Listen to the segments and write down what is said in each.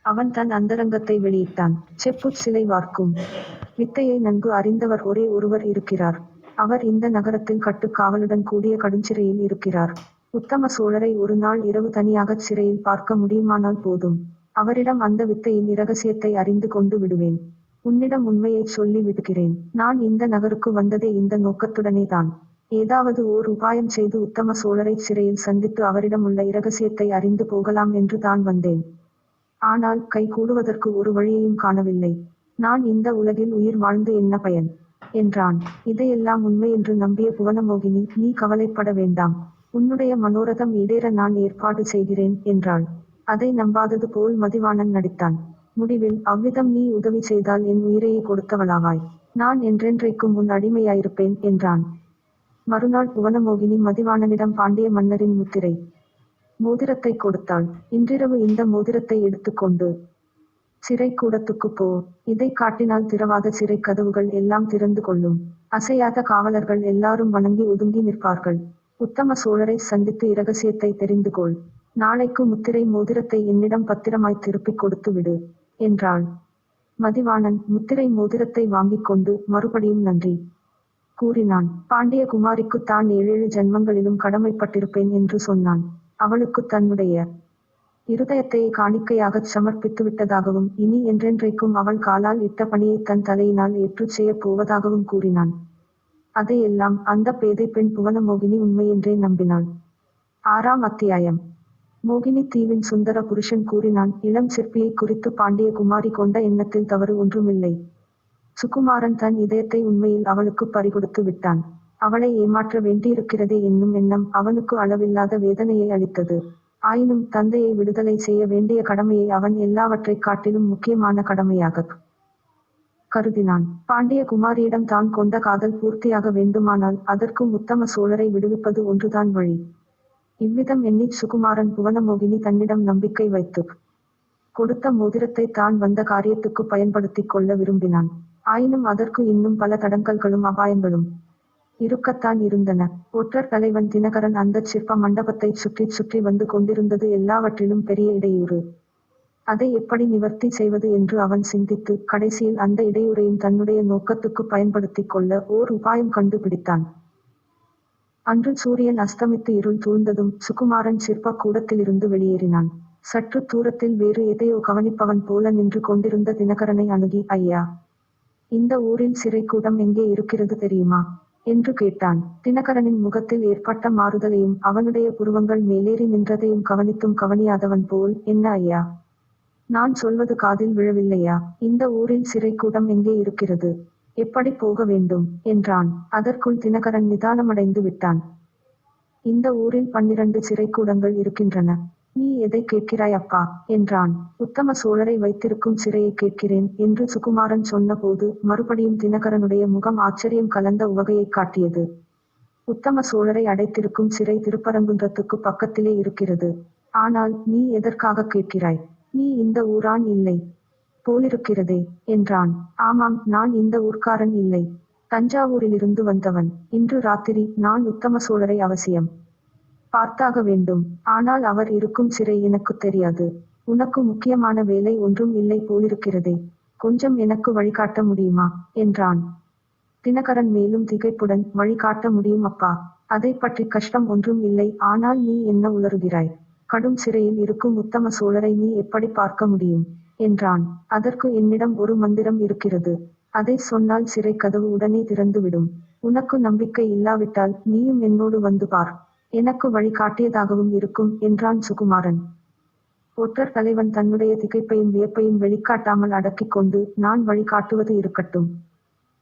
அவன் தன் அந்தரங்கத்தை வெளியிட்டான். செப்புச் சிலை வார்க்கும் வித்தையை நன்கு அறிந்தவர் ஒரே ஒருவர் இருக்கிறார். அவர் இந்த நகரத்தில் கட்டுக்காவலுடன் கூடிய கடுஞ்சிறையில் இருக்கிறார். உத்தம சோழரை ஒரு நாள் இரவு தனியாகச் சிறையில் பார்க்க முடியுமானால் போதும். அவரிடம் அந்த வித்தையின் இரகசியத்தை அறிந்து கொண்டு விடுவேன். உன்னிடம் உண்மையைச் சொல்லி விடுகிறேன். நான் இந்த நகருக்கு வந்ததே இந்த நோக்கத்துடனே தான். ஏதாவது ஓர் உபாயம் செய்து உத்தம சோழரைச் சிறையில் சந்தித்து அவரிடமுள்ள இரகசியத்தை அறிந்து போகலாம் என்று தான் வந்தேன். ஆனால் கைகூடுவதற்கு ஒரு வழியையும் காணவில்லை. நான் இந்த உலகில் உயிர் வாழ்ந்து என்ன பயன்? என்றான். இதையெல்லாம் உண்மையென்று நம்பிய புவனமோகினி, நீ கவலைப்பட வேண்டாம். உன்னுடைய மனோரதம் ஈடேற நான் ஏற்பாடு செய்கிறேன் என்றாள். அதை நம்பாதது போல் மதிவாணன் நடித்தான். முடிவில், அவ்விதம் நீ உதவி செய்தால் என் உயிரையே கொடுத்தவளாவாய். நான் என்றென்றைக்கும் உன் அடிமையாயிருப்பேன் என்றான். மறுநாள் புவனமோகினி மதிவாணனிடம் பாண்டிய மன்னரின் முத்திரை மோதிரத்தை கொடுத்தாள். இன்றிரவு இந்த மோதிரத்தை எடுத்துக்கொண்டு சிறைக்கூடத்துக்குப் போ. இதை காட்டினால் திறவாத சிறை கதவுகள் எல்லாம் திறந்து கொள்ளும். அசையாத காவலர்கள் எல்லாரும் வணங்கி ஒதுங்கி நிற்பார்கள். உத்தம சோழரை சந்தித்து இரகசியத்தை தெரிந்து கொள். நாளைக்கு முத்திரை மோதிரத்தை என்னிடம் பத்திரமாய் திருப்பிக் கொடுத்து விடு என்றாள். மதிவாணன் முத்திரை மோதிரத்தை வாங்கிக் கொண்டு மறுபடியும் நன்றி கூறினான். பாண்டிய குமாரிக்கு தான் 7 ஜன்மங்களிலும் கடமைப்பட்டிருப்பேன் என்று சொன்னான். அவளுக்கு தன்னுடைய இருதயத்தை காணிக்கையாகச் சமர்ப்பித்துவிட்டதாகவும் இனி என்றென்றைக்கும் அவள் காலால் இட்ட பணியை தன் தலையினால் ஏற்றுச் செய்யப் போவதாகவும் கூறினான். அதையெல்லாம் அந்த பேதை பெண் புவனமோகினி உண்மையென்றே நம்பினாள். 6ஆம் அத்தியாயம். மோகினி தீவின் சுந்தர புருஷன் கூறினான். இளம் சிற்பியை குறித்து பாண்டிய குமாரி கொண்ட எண்ணத்தில் தவறு ஒன்றுமில்லை. சுகுமாரன் தன் இதயத்தை உண்மையில் அவளுக்கு பறிகொடுத்து விட்டான். அவளை ஏமாற்ற வேண்டியிருக்கிறதே என்னும் எண்ணம் அவனுக்கு அளவில்லாத வேதனையை அளித்தது. ஆயினும் தந்தையை விடுதலை செய்ய வேண்டிய கடமையை அவன் எல்லாவற்றைக் காட்டிலும் முக்கியமான கடமையாகக் கருதினான். பாண்டிய குமாரியிடம் தான் கொண்ட காதல் பூர்த்தியாக வேண்டுமானால் அதற்கும் உத்தம சோழரை விடுவிப்பது ஒன்றுதான் வழி. இவ்விதம் எண்ணிச் சுகுமாரன் புவனமோகினி தன்னிடம் நம்பிக்கை வைத்துக் கொடுத்த மோதிரத்தை தான் வந்த காரியத்துக்கு பயன்படுத்திக் கொள்ள விரும்பினான். ஆயினும் அதற்கு இன்னும் பல தடங்கல்களும் அபாயங்களும் இருக்கத்தான் இருந்தன. ஒற்றர் தலைவன் தினகரன் அந்தச் சிற்ப மண்டபத்தைச் சுற்றிச் சுற்றி வந்து கொண்டிருந்தது எல்லாவற்றிலும் பெரிய இடையூறு. அதை எப்படி நிவர்த்தி செய்வது என்று அவன் சிந்தித்து கடைசியில் அந்த இடையூறையும் தன்னுடைய நோக்கத்துக்கு பயன்படுத்திக் கொள்ள ஓர் உபாயம் கண்டுபிடித்தான். அன்று சூரியன் அஸ்தமித்து இருள் சூழ்ந்ததும் சுகுமாரன் சிற்ப கூடத்திலிருந்து வெளியேறினான். சற்று தூரத்தில் வேறு எதையோ கவனிப்பவன் போல நின்று கொண்டிருந்த தினகரனை அணுகி, ஐயா, இந்த ஊரில் சிறைக்கூடம் எங்கே இருக்கிறது தெரியுமா என்று கேட்டான். தினகரனின் முகத்தில் ஏற்பட்ட மாறுதலையும் அவனுடைய புருவங்கள் மேலேறி நின்றதையும் கவனித்தும் கவனியாதவன் போல், என்ன ஐயா, நான் சொல்வது காதில் விழவில்லையா? இந்த ஊரில் சிறைக்கூடம் எங்கே இருக்கிறது? எப்படி போக வேண்டும் என்றான். அதற்குள் தினகரன் நிதானமடைந்து விட்டான். இந்த ஊரில் 12 சிறைக்கூடங்கள் இருக்கின்றன. நீ எதை கேட்கிறாய் அப்பா என்றான். உத்தம சோழரை வைத்திருக்கும் சிறையை கேட்கிறேன் என்று சுகுமாரன் சொன்னபோது மறுபடியும் தினகரனுடைய முகம் ஆச்சரியம் கலந்த உவகையைக் காட்டியது. உத்தம சோழரை அடைத்திருக்கும் சிறை திருப்பரங்குன்றத்துக்கு பக்கத்திலே இருக்கிறது. ஆனால் நீ எதற்காக கேட்கிறாய்? நீ இந்த ஊரான் இல்லை போலிருக்கிறதே என்றான். ஆமாம், நான் இந்த ஊர்க்காரன் இல்லை. தஞ்சாவூரிலிருந்து வந்தவன். இன்று ராத்திரி நான் உத்தம சோழரை அவசியம் பார்த்தாக வேண்டும். ஆனால் அவர் இருக்கும் சிறை எனக்குத் தெரியாது. உனக்கு முக்கியமான வேலை ஒன்றும் இல்லை போலிருக்கிறதே. கொஞ்சம் எனக்கு வழிகாட்ட முடியுமா என்றான். தினகரன் மேலும் திகைப்புடன், வழிகாட்ட முடியும் அப்பா. அதைப் பற்றி கஷ்டம் ஒன்றும் இல்லை. ஆனால் நீ என்ன உளறுகிறாய்? கடும் சிறையில் இருக்கும் உத்தம சோழரை நீ எப்படி பார்க்க முடியும் என்றான். அதற்கு என்னிடம் ஒரு மந்திரம் இருக்கிறது. அதை சொன்னால் சிறை கதவு உடனே திறந்துவிடும். உனக்கு நம்பிக்கை இல்லாவிட்டால் நீயும் என்னோடு வந்து பார். எனக்கு வழி காட்டியதாகவும் இருக்கும் என்றான் சுகுமாரன். ஒற்றர் தலைவன் தன்னுடைய திகைப்பையும் வியப்பையும் வெளிக்காட்டாமல் அடக்கிக் கொண்டு, நான் வழி காட்டுவது இருக்கட்டும்.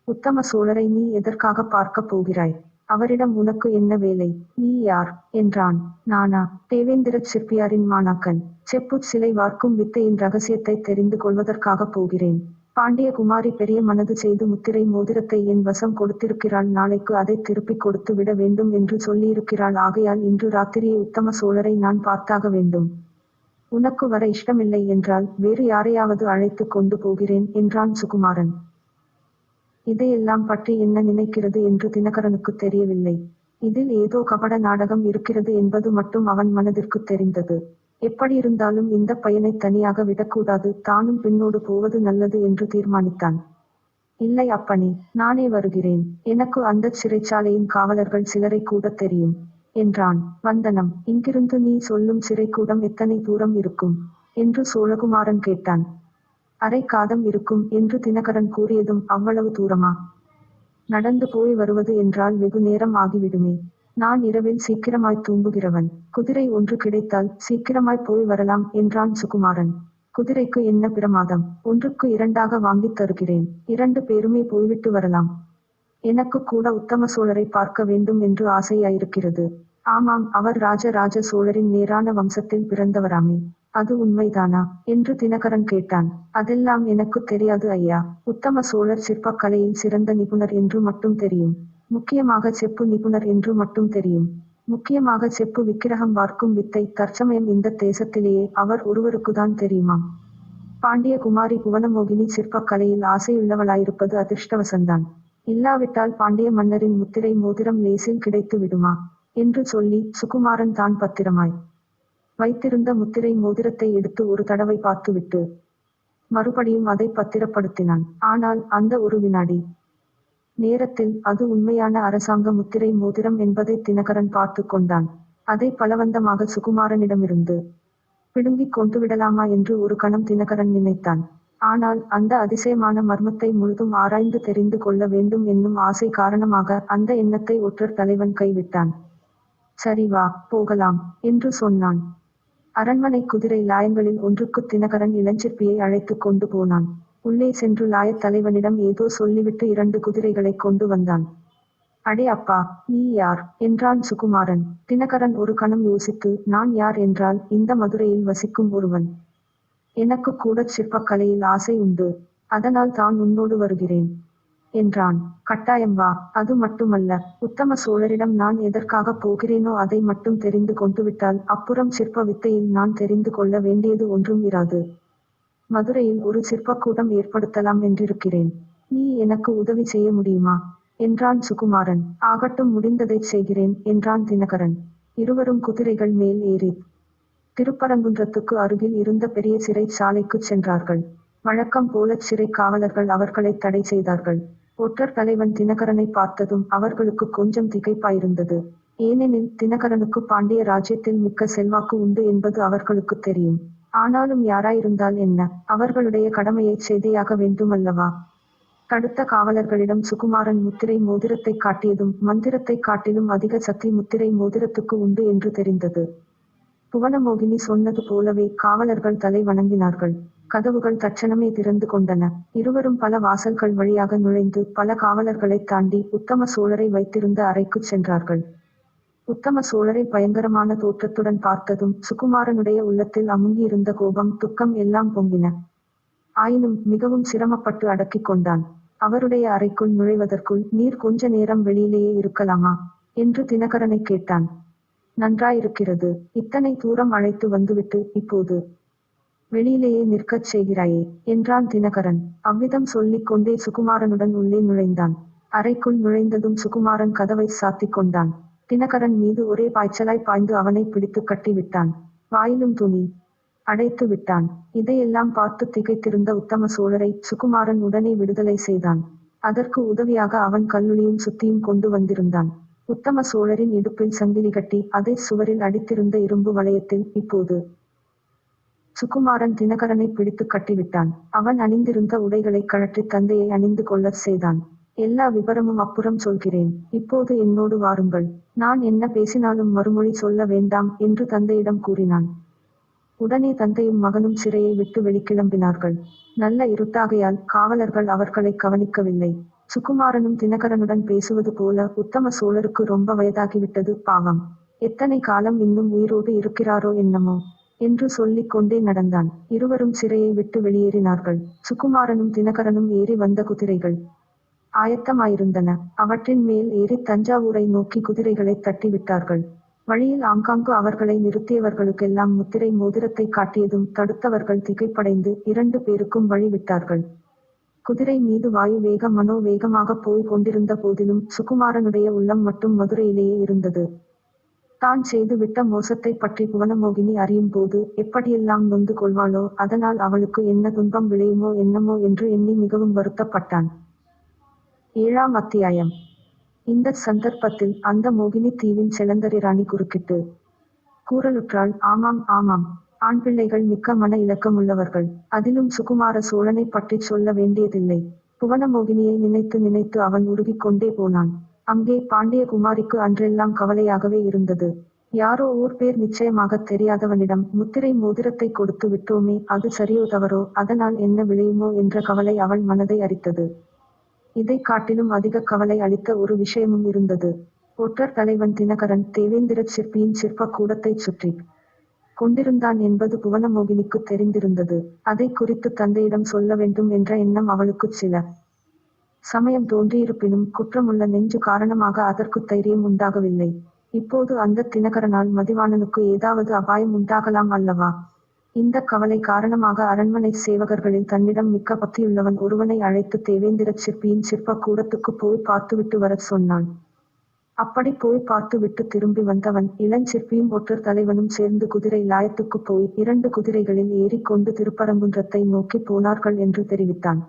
உத்தம சோழரை நீ எதற்காக பார்க்கப் போகிறாய்? அவரிடம் உனக்கு என்ன வேலை? நீ யார் என்றான். நானா தேவேந்திரச் சிற்பியாரின் மாணாக்கன். செப்புச் சிலை வார்க்கும் வித்தையின் ரகசியத்தை தெரிந்து கொள்வதற்காகப் போகிறேன். பாண்டிய குமாரி பெரிய மனது செய்து முத்திரை மோதிரத்தை என் வசம் கொடுத்திருக்கிறாள். நாளைக்கு அதை திருப்பிக் கொடுத்து விட வேண்டும் என்று சொல்லியிருக்கிறாள். ஆகையால் இன்று ராத்திரியே உத்தம சோழரை நான் பார்த்தாக வேண்டும். உனக்கு வர இஷ்டமில்லை என்றால் வேறு யாரையாவது அழைத்து கொண்டு போகிறேன் என்றான் சுகுமாரன். இதையெல்லாம் பற்றி என்ன நினைக்கிறது என்று தினகரனுக்கு தெரியவில்லை. இதில் ஏதோ கபட நாடகம் இருக்கிறது என்பது மட்டும் அவன் மனதிற்கு தெரிந்தது. எப்படியிருந்தாலும் இந்த பையனை தனியாக விடக்கூடாது, தானும் பின்னோடு போவது நல்லது என்று தீர்மானித்தான். இல்லை அப்பனே, நானே வருகிறேன். எனக்கு அந்தச் சிறைச்சாலையின் காவலர்கள் சிலரை கூடத் தெரியும் என்றான். வந்தனம், இங்கிருந்து நீ சொல்லும் சிறைக்கூடம் எத்தனை தூரம் இருக்கும் என்று சோழகுமாரன் கேட்டான். அரை காதம் இருக்கும் என்று தினகரன் கூறியதும், அவ்வளவு தூரமா? நடந்து போய் வருவது என்றால் வெகு நேரம் ஆகிவிடுமே. நான் இரவில் சீக்கிரமாய் தூங்குகிறவன். குதிரை ஒன்று கிடைத்தால் சீக்கிரமாய் போய் வரலாம் என்றான் சுகுமாரன். குதிரைக்கு என்ன பிரமாதம்? ஒன்றுக்கு இரண்டாக வாங்கித் தருகிறேன். 2 பேருமே போய்விட்டு வரலாம். எனக்கு கூட உத்தம சோழரை பார்க்க வேண்டும் என்று ஆசையாயிருக்கிறது. ஆமாம், அவர் ராஜராஜ சோழரின் நேரான வம்சத்தில் பிறந்தவராமே. அது உண்மைதானா என்று தினகரன் கேட்டான். அதெல்லாம் எனக்குத் தெரியாது ஐயா. உத்தம சோழர் சிற்பக் கலையில் சிறந்த நிபுணர் என்று மட்டும் தெரியும். முக்கியமாக செப்பு நிபுணர் என்று மட்டும் தெரியும். முக்கியமாக செப்பு விக்கிரகம் வார்க்கும் வித்தை தற்சமயம் இந்த தேசத்திலேயே அவர் ஒருவருக்குதான் தெரியுமாம். பாண்டிய குமாரி புவனமோகினி சிற்பக் கலையில் ஆசையுள்ளவளாயிருப்பது அதிர்ஷ்டவசந்தான். இல்லாவிட்டால் பாண்டிய மன்னரின் முத்திரை மோதிரம் லேசில் கிடைத்து விடுமா என்று சொல்லி சுகுமாரன் தான் பத்திரமாய் வைத்திருந்த முத்திரை மோதிரத்தை எடுத்து ஒரு தடவை பார்த்துவிட்டு மறுபடியும் அதை பத்திரப்படுத்தினான். ஆனால் அந்த ஒரு வினாடி நேரத்தில் அது உண்மையான அரசாங்க முத்திரை மோதிரம் என்பதை தினகரன் பார்த்து கொண்டான். அதை பலவந்தமாக சுகுமாரனிடமிருந்து பிடுங்கிக் கொண்டுவிடலாமா என்று ஒரு கணம் தினகரன் நினைத்தான். ஆனால் அந்த அதிசயமான மர்மத்தை முழுதும் ஆராய்ந்து தெரிந்து கொள்ள வேண்டும் என்னும் ஆசை காரணமாக அந்த எண்ணத்தை ஒற்றர் தலைவன் கைவிட்டான். சரி வா, போகலாம் என்று சொன்னான். அரண்மனை குதிரை லாயங்களில் ஒன்றுக்கு தினகரன் இளஞ்சிற்பியை அழைத்துக் கொண்டு போனான். உள்ளே சென்று லாயத் தலைவனிடம் ஏதோ சொல்லிவிட்டு 2 குதிரைகளை கொண்டு வந்தான். அடே அப்பா, நீ யார் என்றான் சுகுமாரன். தினகரன் ஒரு கணம் யோசித்து, நான் யார் என்றால் இந்த மதுரையில் வசிக்கும் ஒருவன். எனக்கு கூடச் சிற்பக் கலையில் ஆசை உண்டு. அதனால் தான் உன்னோடு வருகிறேன் என்றான். கட்டாயம் வா. அது மட்டுமல்ல, உத்தம சோழரிடம் நான் எதற்காகப் போகிறேனோ அதை மட்டும் தெரிந்து கொண்டுவிட்டால் அப்புறம் சிற்ப வித்தையில் நான் தெரிந்து கொள்ள வேண்டியது ஒன்றும் இராது. மதுரையில் ஒரு சிற்பக்கூடம் ஏற்படுத்தலாம் என்றிருக்கிறேன். நீ எனக்கு உதவி செய்ய முடியுமா என்றான் சுகுமாரன். ஆகட்டும், முடிந்ததைச் செய்கிறேன் என்றான் தினகரன். இருவரும் குதிரைகள் மேல் ஏறி திருப்பரங்குன்றத்துக்கு அருகில் இருந்த பெரிய சிறை சாலைக்குச் சென்றார்கள். வழக்கம் போலச் சிறை காவலர்கள் அவர்களை தடை செய்தார்கள். ஒற்றர் தலைவன் தினகரனை பார்த்ததும் அவர்களுக்கு கொஞ்சம் திகைப்பாயிருந்தது. ஏனெனில் தினகரனுக்கு பாண்டிய ராஜ்யத்தில் மிக்க செல்வாக்கு உண்டு என்பது அவர்களுக்குத் தெரியும். ஆனாலும் யாராயிருந்தால் என்ன, அவர்களுடைய கடமையைச் செய்தேயாக வேண்டுமல்லவா? தடுத்த காவலர்களிடம் சுகுமாரன் முத்திரை மோதிரத்தை காட்டியதும் மந்திரத்தைக் காட்டிலும் அதிக சக்தி முத்திரை மோதிரத்துக்கு உண்டு என்று தெரிந்தது. புவனமோகினி சொன்னது போலவே காவலர்கள் தலை வணங்கினார்கள். கதவுகள் தட்சணமே திறந்து கொண்டன. இருவரும் பல வாசல்கள் வழியாக நுழைந்து பல காவலர்களைத் தாண்டி உத்தம சோழரை வைத்திருந்த அறைக்குச் சென்றார்கள். உத்தம சோழரை பயங்கரமான தோற்றத்துடன் பார்த்ததும் சுகுமாரனுடைய உள்ளத்தில் அமுங்கியிருந்த கோபம், துக்கம் எல்லாம் பொங்கின. ஆயினும் மிகவும் சிரமப்பட்டு அடக்கிக் கொண்டான். அவருடைய அறைக்குள் நுழைவதற்குள், நீர் கொஞ்ச நேரம் வெளியிலேயே இருக்கலாமா என்று தினகரனை கேட்டான். நன்றாயிருக்கிறது. இத்தனை தூரம் அழைத்து வந்துவிட்டு இப்போது வெளியிலேயே நிற்கச் செய்கிறாயே என்றான் தினகரன். அவ்விதம் சொல்லிக் கொண்டே சுகுமாரனுடன் உள்ளே நுழைந்தான். அறைக்குள் நுழைந்ததும் சுகுமாரன் கதவை சாத்திக் கொண்டான். தினகரன் மீது ஒரே பாய்ச்சலாய் பாய்ந்து அவனை பிடித்து கட்டிவிட்டான். வாயிலும் துணி அடைத்து விட்டான். இதையெல்லாம் பார்த்து திகைத்திருந்த உத்தம சோழரை சுகுமாரன் உடனே விடுதலை செய்தான். அதற்கு உதவியாக அவன் கல்லுளியும் சுத்தியும் கொண்டு வந்திருந்தான். உத்தம சோழரின் இடுப்பில் சங்கிலி கட்டி அதை சுவரில் அடித்திருந்த இரும்பு வளையத்தில் இப்போது சுகுமாரன் தினகரனை பிடித்து கட்டிவிட்டான். அவன் அணிந்திருந்த உடைகளை கழற்றி தந்தையை அணிந்து கொள்ளச் செய்தான். எல்லா விவரமும் அப்புறம் சொல்கிறேன். இப்போது என்னோடு வாருங்கள். நான் என்ன பேசினாலும் மறுமொழி சொல்ல வேண்டாம் என்று தந்தையிடம் கூறினான். உடனே தந்தையும் மகனும் சிறையை விட்டு வெளிக்கிளம்பினார்கள். நல்ல இருட்டாகையால் காவலர்கள் அவர்களை கவனிக்கவில்லை. சுகுமாரனும் தினகரனுடன் பேசுவது போல, உத்தம சோழருக்கு ரொம்ப வயதாகிவிட்டது, பாவம். எத்தனை காலம் இன்னும் உயிரோடு இருக்கிறாரோ என்னமோ என்று சொல்லிக் கொண்டே நடந்தான். இருவரும் சிறையை விட்டு வெளியேறினார்கள். சுகுமாரனும் தினகரனும் ஏறி வந்த குதிரைகள் ஆயத்தமாயிருந்தன. அவற்றின் மேல் ஏறி தஞ்சாவூரை நோக்கி குதிரைகளை தட்டிவிட்டார்கள். வழியில் ஆங்காங்கு அவர்களை நிறுத்தியவர்களுக்கெல்லாம் முத்திரை மோதிரத்தை காட்டியதும் தடுத்தவர்கள் திகைப்படைந்து 2 பேருக்கும் வழி விட்டார்கள். குதிரை மீது வாயு வேக மனோவேகமாக போய் கொண்டிருந்த போதிலும் சுகுமாரனுடைய உள்ளம் மட்டும் மதுரையிலேயே இருந்தது. தான் செய்துவிட்ட மோசத்தை பற்றி புவனமோகினி அறியும் போது எப்படியெல்லாம் நொந்து கொள்வாளோ, அதனால் அவளுக்கு என்ன துன்பம் விளையுமோ என்னமோ என்று எண்ணி மிகவும் வருத்தப்பட்டான். 7ஆம் அத்தியாயம். இந்த சந்தர்ப்பத்தில் அந்த மோகினி தீவின் செலந்தரி ராணி குறுக்கிட்டு கூறலுற்றாள். ஆமாம் ஆமாம், ஆண் பிள்ளைகள் மிக்க மன இலக்கமுள்ளவர்கள். அதிலும் சுகுமார சோழனை பற்றிச் சொல்ல வேண்டியதில்லை. புவனமோகினியை நினைத்து நினைத்து அவன் உருகிக் கொண்டே போனான். அங்கே பாண்டிய குமாரிக்கு அன்றெல்லாம் கவலையாகவே இருந்தது. யாரோ ஓர் பேர் நிச்சயமாகத் தெரியாதவனிடம் முத்திரை மோதிரத்தை கொடுத்து விட்டோமே, அது சரியோ தவறோ, அதனால் என்ன விளையுமோ என்ற கவலை அவள் மனதை அரித்தது. இதைக் காட்டிலும் அதிக கவலை அளித்த ஒரு விஷயமும் இருந்தது. ஒற்றர் தலைவன் தினகரன் தேவேந்திரச் சிற்பியின் சிற்ப கூடத்தைச் சுற்றிக் கொண்டிருந்தான் என்பது புவனமோகினிக்குத் தெரிந்திருந்தது. அதை குறித்து தந்தையிடம் சொல்ல வேண்டும் என்ற எண்ணம் அவளுக்குச் சில சமயம் தோன்றியிருப்பினும் குற்றமுள்ள நெஞ்சு காரணமாக அதற்குத் தைரியம் உண்டாகவில்லை. இப்போது அந்த தினகரனால் மதிவாணனுக்கு ஏதாவது அபாயம் உண்டாகலாம் அல்லவா? இந்த கவலை காரணமாக அரண்மனை சேவகர்களில் தன்னிடம் மிக்க பக்தியுள்ளவன் ஒருவனை அழைத்து தேவேந்திரச் சிற்பியின் சிற்ப கூடத்துக்கு போய் பார்த்துவிட்டு வரச் சொன்னான். அப்படி போய் பார்த்துவிட்டு திரும்பி வந்தவன் இளஞ்சிற்பியும் ஒற்றர் தலைவனும் சேர்ந்து குதிரை லாயத்துக்குப் போய் 2 குதிரைகளில் ஏறிக்கொண்டு திருப்பரங்குன்றத்தை நோக்கி போனார்கள் என்று தெரிவித்தான்.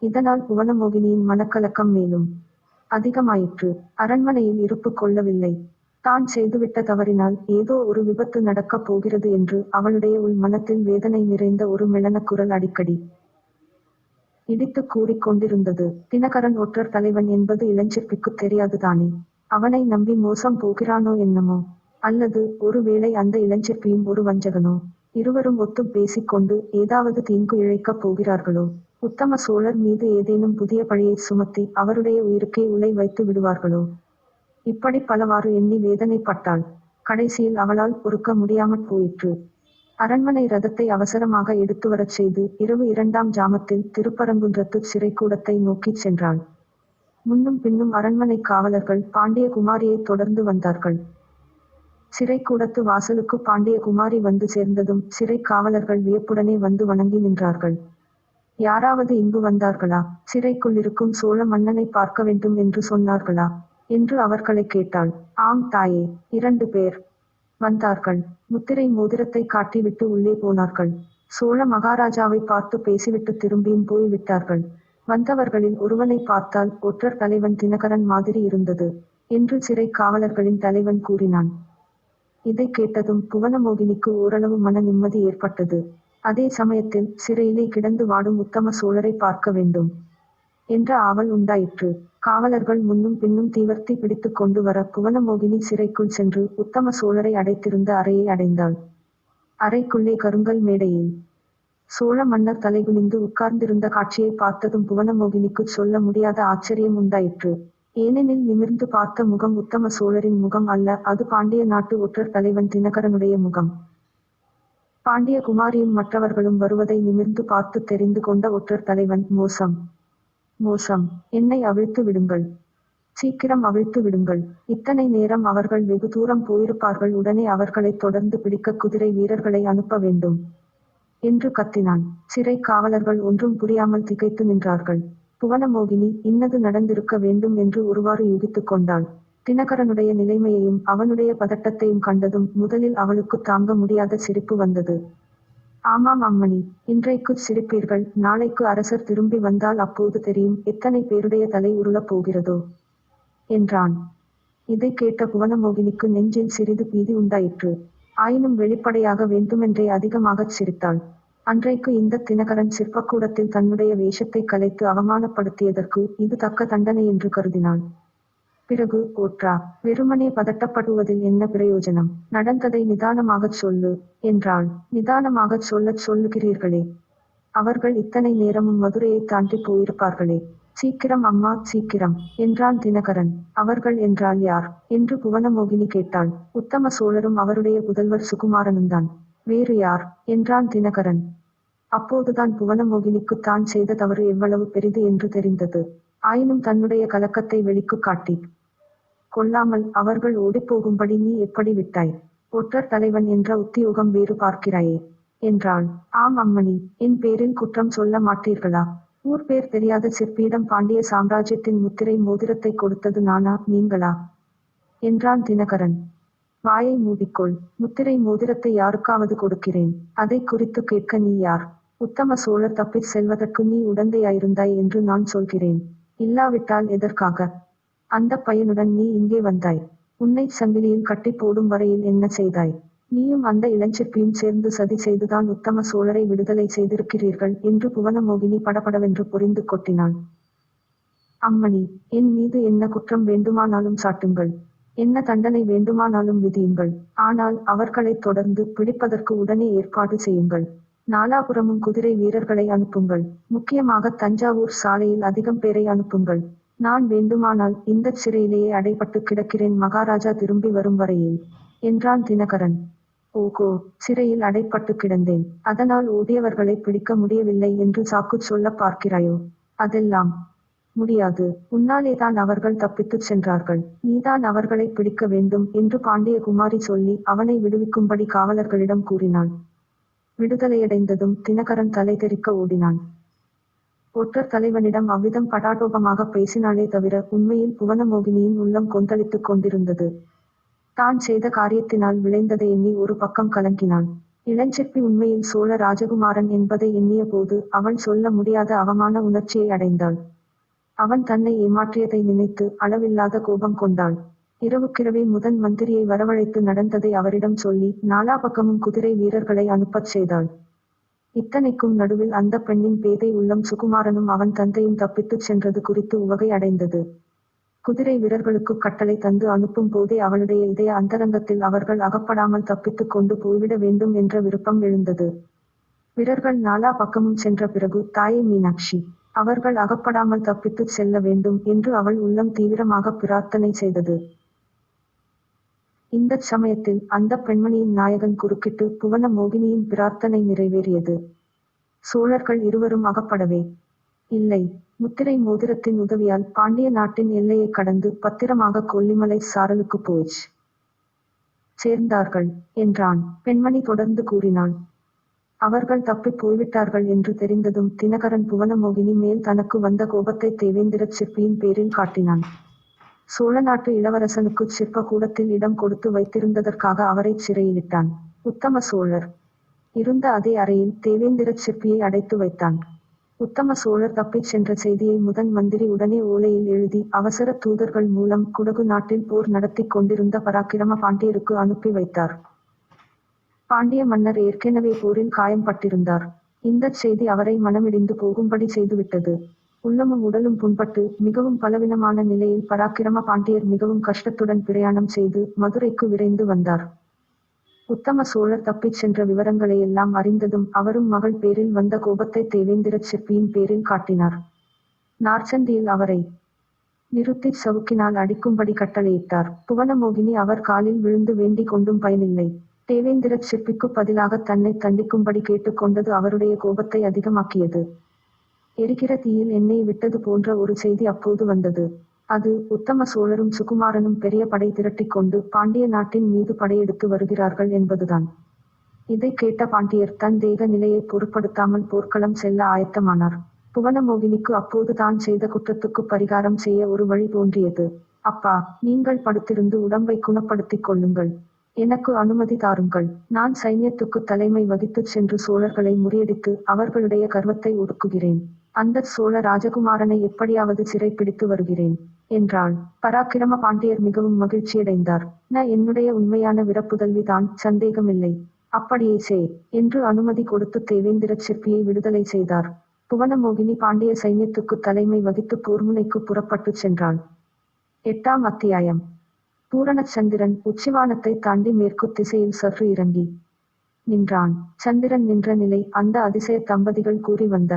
இதனால் புவனமோகினியின் மனக்கலக்கம் மேலும் அதிகமாயிற்று. அரண்மனையில் இருப்பு கொள்ளவில்லை. தான் செய்துவிட்ட தவறினால் ஏதோ ஒரு விபத்து நடக்கப் போகிறது என்று அவளுடைய உள் மனத்தில் வேதனை நிறைந்த ஒரு மெளனக் குரல் அடிக்கடி இடித்துக் கூறிக் கொண்டிருந்தது. தினகரன் ஒற்றர் தலைவன் என்பது இளஞ்சிற்பிக்குத் தெரியாதுதானே? அவனை நம்பி மோசம் போகிறானோ என்னமோ? அல்லது ஒரு வேளை அந்த இளஞ்சிற்பியும் ஒரு வஞ்சகனோ? இருவரும் ஒத்துப் பேசிக்கொண்டு ஏதாவது தீங்கு இழைக்கப் போகிறார்களோ? உத்தம சோழர் மீது ஏதேனும் புதிய பழியைச் சுமத்தி அவருடைய உயிருக்கே உலை வைத்து விடுவார்களோ? இப்படி பலவாறு எண்ணி வேதனைப்பட்டாள். கடைசியில் அவளால் பொறுக்க முடியாமற் போயிற்று. அரண்மனை ரதத்தை அவசரமாக எடுத்துவரச் செய்து இரவு 2ஆம் ஜாமத்தில் திருப்பரங்குன்றத்துச் சிறைக்கூடத்தை நோக்கிச் சென்றாள். முன்னும் பின்னும் அரண்மனை காவலர்கள் பாண்டிய குமாரியைத் தொடர்ந்து வந்தார்கள். சிறைக்கூடத்து வாசலுக்கு பாண்டிய குமாரி வந்து சேர்ந்ததும் சிறை காவலர்கள் வியப்புடனே வந்து வணங்கி நின்றார்கள். யாராவது இங்கு வந்தார்களா? சிறைக்குள்ளிருக்கும் சோழ மன்னனை பார்க்க வேண்டும் என்று சொன்னார்களா என்று அவர்களைக் கேட்டாள். ஆம் தாயே, 2 பேர் வந்தார்கள். முத்திரை மோதிரத்தை காட்டிவிட்டு உள்ளே போனார்கள். சோழ மகாராஜாவை பார்த்து பேசிவிட்டு திரும்பியும் போய் விட்டார்கள். வந்தவர்களில் ஒருவனை பார்த்தால் ஒற்றர் தலைவன் தினகரன் மாதிரி இருந்தது என்று சிறை காவலர்களின் தலைவன் கூறினான். இதைக் கேட்டதும் புவனமோகினிக்கு ஓரளவு மன நிம்மதி ஏற்பட்டது. அதே சமயத்தில் சிறையிலே கிடந்து வாடும் உத்தம சோழரை பார்க்க வேண்டும் என்ற ஆவல் உண்டாயிற்று. காவலர்கள் முன்னும் பின்னும் தீவர்த்தி பிடித்துக் கொண்டு வர புவனமோகினி சிறைக்குள் சென்று உத்தம சோழரை அடைத்திருந்த அறையை அடைந்தாள். அறைக்குள்ளே கருங்கல் மேடையில் சோழ மன்னர் தலைகுனிந்து உட்கார்ந்திருந்த காட்சியை பார்த்ததும் புவனமோகினிக்குச் சொல்ல முடியாத ஆச்சரியம் உண்டாயிற்று. ஏனெனில் நிமிர்ந்து பார்த்த முகம் உத்தம சோழரின் முகம் அல்ல, அது பாண்டிய நாட்டு ஒற்றர் தலைவன் தினகரனுடைய முகம். பாண்டிய குமாரியும் மற்றவர்களும் வருவதை நிமிர்ந்து பார்த்து தெரிந்து கொண்ட ஒற்றர் தலைவன், மோசம் மோசம், என்னை அவிழ்த்து விடுங்கள், சீக்கிரம் அவிழ்த்து விடுங்கள். இத்தனை நேரம் அவர்கள் வெகு தூரம் போயிருப்பார்கள், உடனே அவர்களைத் தொடர்ந்து பிடிக்க குதிரை வீரர்களை அனுப்ப வேண்டும் என்று கத்தினான். சிறை காவலர்கள் ஒன்றும் புரியாமல் திகைத்து நின்றார்கள். புவனமோகினி இன்னது நடந்திருக்க வேண்டும் என்று ஒருவாறு யூகித்துக் கொண்டாள். தினகரனுடைய நிலைமையையும் அவனுடைய பதட்டத்தையும் கண்டதும் முதலில் அவளுக்கு தாங்க முடியாத சிரிப்பு வந்தது. ஆமாம் அம்மணி, இன்றைக்குச் சிரிப்பீர்கள், நாளைக்கு அரசர் திரும்பி வந்தால் அப்போது தெரியும் எத்தனை பேருடைய தலை உருளப் போகிறதோ என்றான். இதைக் கேட்ட புவனமோகினிக்கு நெஞ்சில் சிறிது பீதி உண்டாயிற்று. ஆயினும் வெளிப்படையாக வேண்டுமென்றே அதிகமாகச் சிரித்தாள். அன்றைக்கு இந்த தினகரன் சிற்பக்கூடத்தில் தன்னுடைய வேஷத்தை கலைத்து அவமானப்படுத்தியதற்கு இது தக்க தண்டனை என்று கருதினாள். பிறகு, ஓற்றா, வெறுமனே பதட்டப்படுவதில் என்ன பிரயோஜனம்? நடந்ததை நிதானமாகச் சொல்லு என்றாள். நிதானமாகச் சொல்லச் சொல்லுகிறீர்களே, அவர்கள் இத்தனை நேரமும் மதுரையைத் தாண்டி போயிருப்பார்களே. சீக்கிரம் அம்மா, சீக்கிரம் என்றான் தினகரன். அவர்கள் என்றால் யார் என்று புவனமோகினி கேட்டாள். உத்தம சோழரும் அவருடைய புதல்வர் சுகுமாரனும்தான். வேறு யார் என்றான் தினகரன். அப்போதுதான் புவனமோகினிக்கு தான் செய்த தவறு எவ்வளவு பெரிது என்று தெரிந்தது. ஆயினும் தன்னுடைய கலக்கத்தை வெளிக்குக் காட்டிக் கொள்ளாமல், அவர்கள் ஓடிப்போகும்படி நீ எப்படி விட்டாய்? ஒற்றர் தலைவன் என்ற உத்தியோகம் வேறு பார்க்கிறாயே என்றாள். ஆம் அம்மணி, என் பேரில் குற்றம் சொல்ல மாட்டீர்களா? ஊர் பேர் தெரியாத சிற்பியிடம் பாண்டிய சாம்ராஜ்யத்தின் முத்திரை மோதிரத்தை கொடுத்தது நானா, நீங்களா என்றான் தினகரன். வாயை மூடிக்கொள். முத்திரை மோதிரத்தை யாருக்காவது கொடுக்கிறேன். அதை குறித்து கேட்க நீ யார்? உத்தம சோழர் தப்பிச் செல்வதற்கு நீ உடந்தையாயிருந்தாய் என்று நான் சொல்கிறேன். இல்லாவிட்டால் எதற்காக அந்த பையனுடன் நீ இங்கே வந்தாய்? உன்னைச் சங்கிலியில் கட்டி போடும் வரையில் என்ன செய்தாய்? நீயும் அந்த இளஞ்சிற்பியும் சேர்ந்து சதி செய்துதான் உத்தம சோழரை விடுதலை செய்திருக்கிறீர்கள் என்று புவனமோகினி படபடவென்று பொரிந்து கொட்டினாள். அம்மணி, என் மீது என்ன குற்றம் வேண்டுமானாலும் சாட்டுங்கள். என்ன தண்டனை வேண்டுமானாலும் விதியுங்கள். ஆனால் அவர்களைத் தொடர்ந்து பிடிப்பதற்கு உடனே ஏற்பாடு செய்யுங்கள். நாலாபுறமும் குதிரை வீரர்களை அனுப்புங்கள். முக்கியமாக தஞ்சாவூர் சாலையில் அதிகம் பேரை அனுப்புங்கள். நான் வேண்டுமானால் இந்தச் சிறையிலேயே அடைபட்டு கிடக்கிறேன் மகாராஜா திரும்பி வரும் வரையில் என்றான் தினகரன். ஓகோ, சிறையில் அடைப்பட்டு கிடந்தேன், அதனால் ஓடியவர்களை பிடிக்க முடியவில்லை என்று சாக்கு சொல்ல பார்க்கிறாயோ? அதெல்லாம் முடியாது. உன்னாலேதான் அவர்கள் தப்பித்துச் சென்றார்கள். நீதான் அவர்களை பிடிக்க வேண்டும் என்று பாண்டியகுமாரி சொல்லி அவனை விடுவிக்கும்படி காவலர்களிடம் கூறினாள். விடுதலையடைந்ததும் தினகரன் தலை தெறிக்க ஓடினான். ஒற்றர் தலைவனிடம் அவ்விதம் படாடோபமாக பேசினாலே தவிர உண்மையில் புவனமோகினியின் உள்ளம் கொந்தளித்துக் கொண்டிருந்தது. தான் செய்த காரியத்தினால் விளைந்ததை எண்ணி ஒரு பக்கம் கலங்கினான். இளஞ்சிற்பி உண்மையில் சோழ ராஜகுமாரன் என்பதை எண்ணிய போது அவள் சொல்ல முடியாத அவமான உணர்ச்சியை அடைந்தாள். அவன் தன்னை ஏமாற்றியதை நினைத்து அளவில்லாத கோபம் கொண்டாள். இரவுக்கிரவே முதன் மந்திரியை வரவழைத்து நடந்ததை அவரிடம் சொல்லி நாலா பக்கமும் குதிரை வீரர்களை அனுப்பச் செய்தாள். இத்தனைக்கும் நடுவில் அந்த பெண்ணின் பேதை உள்ளம் சுகுமாரனும் அவன் தந்தையும் தப்பித்துச் சென்றது குறித்து உவகை அடைந்தது. குதிரை வீரர்களுக்கு கட்டளை தந்து அனுப்பும் போதே அவளுடைய இதய அந்தரங்கத்தில் அவர்கள் அகப்படாமல் தப்பித்துக் கொண்டு போய்விட வேண்டும் என்ற விருப்பம் எழுந்தது. வீரர்கள் நாலா பக்கமும் சென்ற பிறகு தாயே மீனாட்சி, அவர்கள் அகப்படாமல் தப்பித்துச் செல்ல வேண்டும் என்று அவள் உள்ளம் தீவிரமாக பிரார்த்தனை செய்தது. இந்தச் சமயத்தில் அந்த பெண்மணியின் நாயகன் குறுக்கிட்டு புவன மோகினியின் பிரார்த்தனை நிறைவேறியது. சோழர்கள் இருவரும் அகப்படவே இல்லை. முத்திரை மோதிரத்தின் உதவியால் பாண்டிய நாட்டின் எல்லையை கடந்து பத்திரமாக கொல்லிமலை சாரலுக்கு போய்ச் சேர்ந்தார்கள் என்றான். பெண்மணி தொடர்ந்து கூறினாள். அவர்கள் தப்பிப் போய்விட்டார்கள் என்று தெரிந்ததும் தினகரன் புவனமோகினி மேல் தனக்கு வந்த கோபத்தை தேவேந்திரச் சிற்பியின் பேரில் காட்டினான். சோழ நாட்டு இளவரசனுக்குச் சிற்ப கூடத்தில் இடம் கொடுத்து வைத்திருந்ததற்காக அவரைச் சிறையிலிட்டான். உத்தம சோழர் இருந்த அதே அறையில் தேவேந்திரச் சிற்பியை அடைத்து வைத்தான். உத்தம சோழர் தப்பிச் சென்ற செய்தியை முதன் மந்திரி உடனே ஓலையில் எழுதி அவசர தூதர்கள் மூலம் குடகு நாட்டில் போர் நடத்தி கொண்டிருந்த பராக்கிரம பாண்டியருக்கு அனுப்பி வைத்தார். பாண்டிய மன்னர் ஏற்கனவே போரில் காயம்பட்டிருந்தார். இந்தச் செய்தி அவரை மனமிடிந்து போகும்படி செய்துவிட்டது. உள்ளமும் உடலும் புண்பட்டு மிகவும் பலவீனமான நிலையில் பராக்கிரம பாண்டியர் மிகவும் கஷ்டத்துடன் பிரயாணம் செய்து மதுரைக்கு விரைந்து வந்தார். உத்தம சோழர் தப்பிச் சென்ற விவரங்களையெல்லாம் அறிந்ததும் அவரும் மகள் பேரில் வந்த கோபத்தை தேவேந்திரச் சிற்பியின் பேரில் காட்டினார். நார்ச்சந்தியில் அவரை நிறுத்திச் சவுக்கினால் அடிக்கும்படி கட்டளையிட்டார். புவனமோகினி அவர் காலில் விழுந்து வேண்டிக் கொண்டும் பயனில்லை. தேவேந்திரச் சிற்பிக்கு பதிலாக தன்னை தண்டிக்கும்படி கேட்டுக்கொண்டது அவருடைய கோபத்தை அதிகமாக்கியது. எரிகிற தீயில் எண்ணெய் விட்டது போன்ற ஒரு செய்தி அப்போது வந்தது. அது உத்தம சோழரும் சுகுமாரனும் பெரிய படை திரட்டிக் கொண்டு பாண்டிய நாட்டின் மீது படையெடுத்து வருகிறார்கள் என்பதுதான். இதை கேட்ட பாண்டியர் தன் தேக நிலையை பொருட்படுத்தாமல் போர்க்களம் செல்ல ஆயத்தமானார். புவனமோகினிக்கு அப்போது தான் செய்த குற்றத்துக்கு பரிகாரம் செய்ய ஒரு வழி தோன்றியது. அப்பா, நீங்கள் படுத்திருந்து உடம்பை குணப்படுத்திக் கொள்ளுங்கள். எனக்கு அனுமதி தாருங்கள். நான் சைன்யத்துக்கு தலைமை வகித்துச் சென்று சோழர்களை முறியடித்து அவர்களுடைய கர்வத்தை ஒடுக்குகிறேன். அந்தச் சோழ ராஜகுமாரனை எப்படியாவது சிறை பிடித்து வருகிறேன் என்றாள். பராக்கிரம பாண்டியர் மிகவும் மகிழ்ச்சியடைந்தார். என்னுடைய உண்மையான விரப்புதல்வி தான், சந்தேகமில்லை. அப்படியே செய் என்று அனுமதி கொடுத்து தேவேந்திரச் சிற்பியை விடுதலை செய்தார். புவனமோகினி பாண்டிய சைன்யத்துக்கு தலைமை வகித்து போர்முனைக்கு புறப்பட்டுச் சென்றாள். 8ஆம் அத்தியாயம். பூரணச்சந்திரன் உச்சிவானத்தை தாண்டி மேற்கு திசையில் சற்று இறங்கி நின்றான். சந்திரன் நின்ற நிலை அந்த அதிசய தம்பதிகள் கூறி வந்த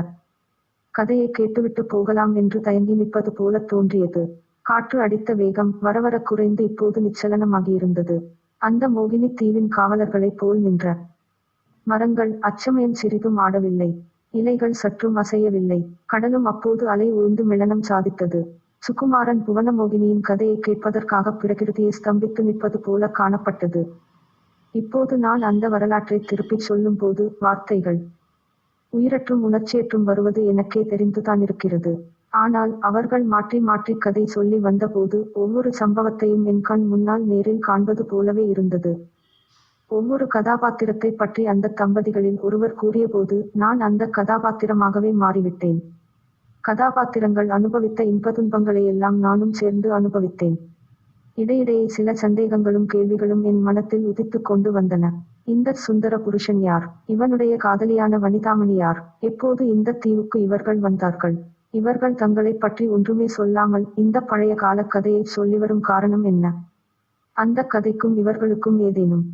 கதையை கேட்டுவிட்டு போகலாம் என்று தயங்கி நிற்பது போல தோன்றியது. காற்று அடித்த வேகம் வரவர குறைந்து இப்போது நிச்சலனமாகியிருந்தது. அந்த மோகினி தீவின் காவலர்களைப் போல் நின்ற மரங்கள் அச்சமயம் சிறிதும் ஆடவில்லை. இலைகள் சற்றும் அசையவில்லை. கடலும் அப்போது அலை ஓய்ந்து மெளனம் சாதித்தது. சுகுமாரன் புவனமோகினியின் கதையை கேட்பதற்காக பிரகிருதியை ஸ்தம்பித்து நிற்பது போல காணப்பட்டது. இப்போது நான் அந்த வரலாற்றை திருப்பிச் சொல்லும் போது வார்த்தைகள் உயிரற்றும் உணர்ச்சியற்றும் வருவது எனக்கே தெரிந்துதான் இருக்கிறது. ஆனால் அவர்கள் மாற்றி மாற்றி கதை சொல்லி வந்தபோது ஒவ்வொரு சம்பவத்தையும் என் கண் முன்னால் நேரில் காண்பது போலவே இருந்தது. ஒவ்வொரு கதாபாத்திரத்தை பற்றி அந்த தம்பதிகளில் ஒருவர் கூறியபோது நான் அந்த கதாபாத்திரமாகவே மாறிவிட்டேன். கதாபாத்திரங்கள் அனுபவித்த இன்பதுன்பங்களையெல்லாம் நானும் சேர்ந்து அனுபவித்தேன். இடையிடையே சில சந்தேகங்களும் கேள்விகளும் என் மனத்தில் உதித்துக் கொண்டு வந்தன. இந்த சுந்தர புருஷன் யார்? இவனுடைய காதலியான வனிதாமணி யார்? எப்போது இந்த தீவுக்கு இவர்கள் வந்தார்கள்? இவர்கள் தங்களைப் பற்றி ஒன்றுமே சொல்லாமல் இந்த பழைய காலக் கதையை சொல்லிவரும் காரணம் என்ன? அந்த கதைக்கும் இவர்களுக்கும் ஏதேனும்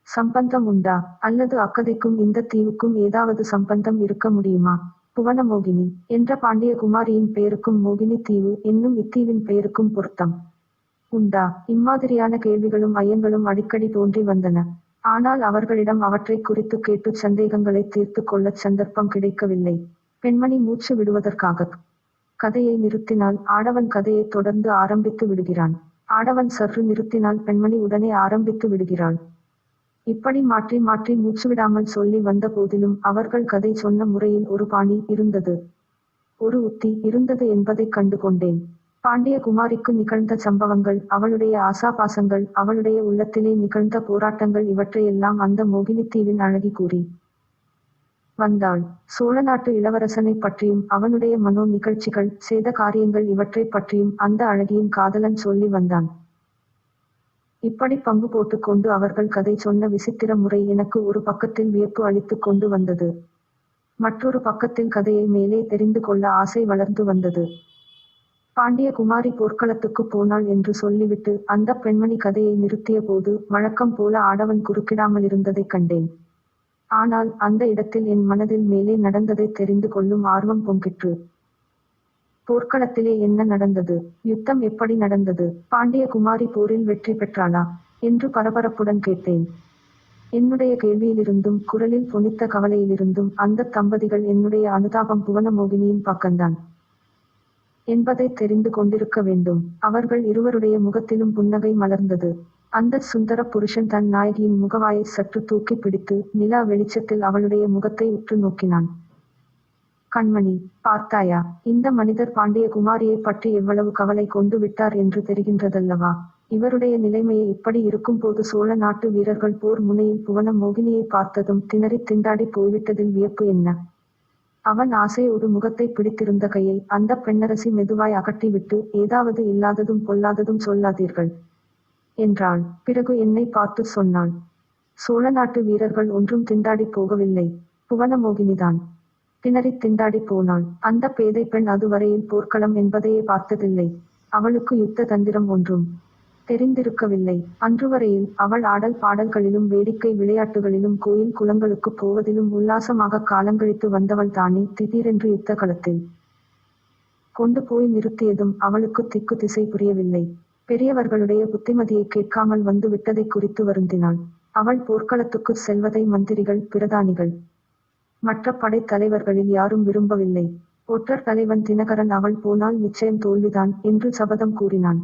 சம்பந்தம் உண்டா? அல்லது அக்கதைக்கும் இந்த தீவுக்கும் ஏதாவது சம்பந்தம் இருக்க முடியுமா? புவனமோகினி என்ற பாண்டிய குமாரியின் பெயருக்கும் மோகினி தீவு என்னும் இத்தீவின் பெயருக்கும் பொருத்தம் உண்டா? இம்மாதிரியான கேள்விகளும் ஐயங்களும் அடிக்கடி தோன்றி வந்தன. ஆனால் அவர்களிடம் அவற்றை குறித்து கேட்டு சந்தேகங்களை தீர்த்து கொள்ளச் சந்தர்ப்பம் கிடைக்கவில்லை. பெண்மணி மூச்சு விடுவதற்காக கதையை நிறுத்தினால் ஆடவன் கதையை தொடர்ந்து ஆரம்பித்து விடுகிறான். ஆடவன் சற்று நிறுத்தினால் பெண்மணி உடனே ஆரம்பித்து விடுகிறாள். இப்படி மாற்றி மாற்றி மூச்சுவிடாமல் சொல்லி வந்த போதிலும் அவர்கள் கதை சொன்ன முறையில் ஒரு பாணி இருந்தது, ஒரு உத்தி இருந்தது என்பதைக் கண்டு கொண்டேன். பாண்டிய குமாரிக்கு நிகழ்ந்த சம்பவங்கள், அவளுடைய ஆசாபாசங்கள், அவளுடைய உள்ளத்திலே நிகழ்ந்த போராட்டங்கள் இவற்றையெல்லாம் அந்த மோகினித்தீவின் அழகி கூறி வந்தாள். சோழநாட்டு இளவரசனைப் பற்றியும் அவனுடைய மனோ நிகழ்ச்சிகள், செய்த காரியங்கள் இவற்றைப் பற்றியும் அந்த அழகியின் காதலன் சொல்லி வந்தான். இப்படி பங்கு போட்டுக்கொண்டு அவர்கள் கதை சொன்ன விசித்திர முறை எனக்கு ஒரு பக்கத்தில் வியப்பு அளித்துக் கொண்டு வந்தது. மற்றொரு பக்கத்தில் கதையை மேலே தெரிந்து கொள்ள ஆசை வளர்ந்து வந்தது. பாண்டிய குமாரி போர்க்களத்துக்கு போனாள் என்று சொல்லிவிட்டு அந்த பெண்மணி கதையை நிறுத்திய போது வழக்கம் போல ஆடவன் குறுக்கிடாமலிருந்ததைக் கண்டேன். ஆனால் அந்த இடத்தில் என் மனதில் மேலே நடந்ததை தெரிந்து கொள்ளும் ஆர்வம் பொங்கிற்று. போர்க்களத்திலே என்ன நடந்தது? யுத்தம் எப்படி நடந்தது? பாண்டிய குமாரி போரில் வெற்றி பெற்றாளா என்று பரபரப்புடன் கேட்டேன். என்னுடைய கேள்வியிலிருந்தும் குரலில் பொனித்த கவலையிலிருந்தும் அந்த தம்பதிகள் என்னுடைய அனுதாபம் புவனமோகினியின் பக்கம்தான் என்பதை தெரிந்து கொண்டிருக்க வேண்டும். அவர்கள் இருவருடைய முகத்திலும் புன்னகை மலர்ந்தது. அந்த சுந்தர புருஷன் தன் நாயகியின் முகவாயை சற்று தூக்கி பிடித்து நிலா வெளிச்சத்தில் அவளுடைய முகத்தை உற்று நோக்கினான். கண்மணி, பார்த்தாயா? இந்த மனிதர் பாண்டிய குமாரியை பற்றி எவ்வளவு கவலை கொண்டு விட்டார் என்று தெரிகின்றதல்லவா? இவருடைய நிலைமையை இப்படி இருக்கும்போது சோழ நாட்டு வீரர்கள் போர் முனையில் புவன மோகினியை பார்த்ததும் திணறித் திண்டாடி போய்விட்டதில் வியப்பு என்ன? அவன் ஆசையோடு முகத்தை பிடித்திருந்த கையை அந்த பெண்ணரசி மெதுவாய் அகற்றிவிட்டு, ஏதாவது இல்லாததும் பொல்லாததும் சொல்லாதீர்கள் என்றாள். பிறகு என்னை பார்த்து சொன்னாள், சோழ நாட்டு வீரர்கள் ஒன்றும் திண்டாடி போகவில்லை, புவனமோகினிதான் திணறித் திண்டாடி போனாள். அந்த பேதை பெண் அதுவரையில் போர்க்களம் என்பதையே பார்த்ததில்லை. அவளுக்கு யுத்த தந்திரம் ஒன்றும் தெரிந்திருக்கவில்லை. அன்றுவரையில் அவள் ஆடல் பாடல்களிலும் வேடிக்கை விளையாட்டுகளிலும் கோயில் குளங்களுக்குப் போவதிலும் உல்லாசமாக காலங்கழித்து வந்தவள் தானே. திடீரென்று யுத்த களத்தில் கொண்டு போய் நிறுத்தியதும் அவளுக்கு திக்கு திசை புரியவில்லை. பெரியவர்களுடைய புத்திமதியை கேட்காமல் வந்து விட்டதை குறித்து வருந்தினாள். அவள் போர்க்களத்துக்கு செல்வதை மந்திரிகள், பிரதானிகள், மற்ற படைத் தலைவர்களில் யாரும் விரும்பவில்லை. ஒற்றர் தலைவன் தினகரன் அவள் போனால் நிச்சயம் தோல்விதான் என்று சபதம் கூறினான்.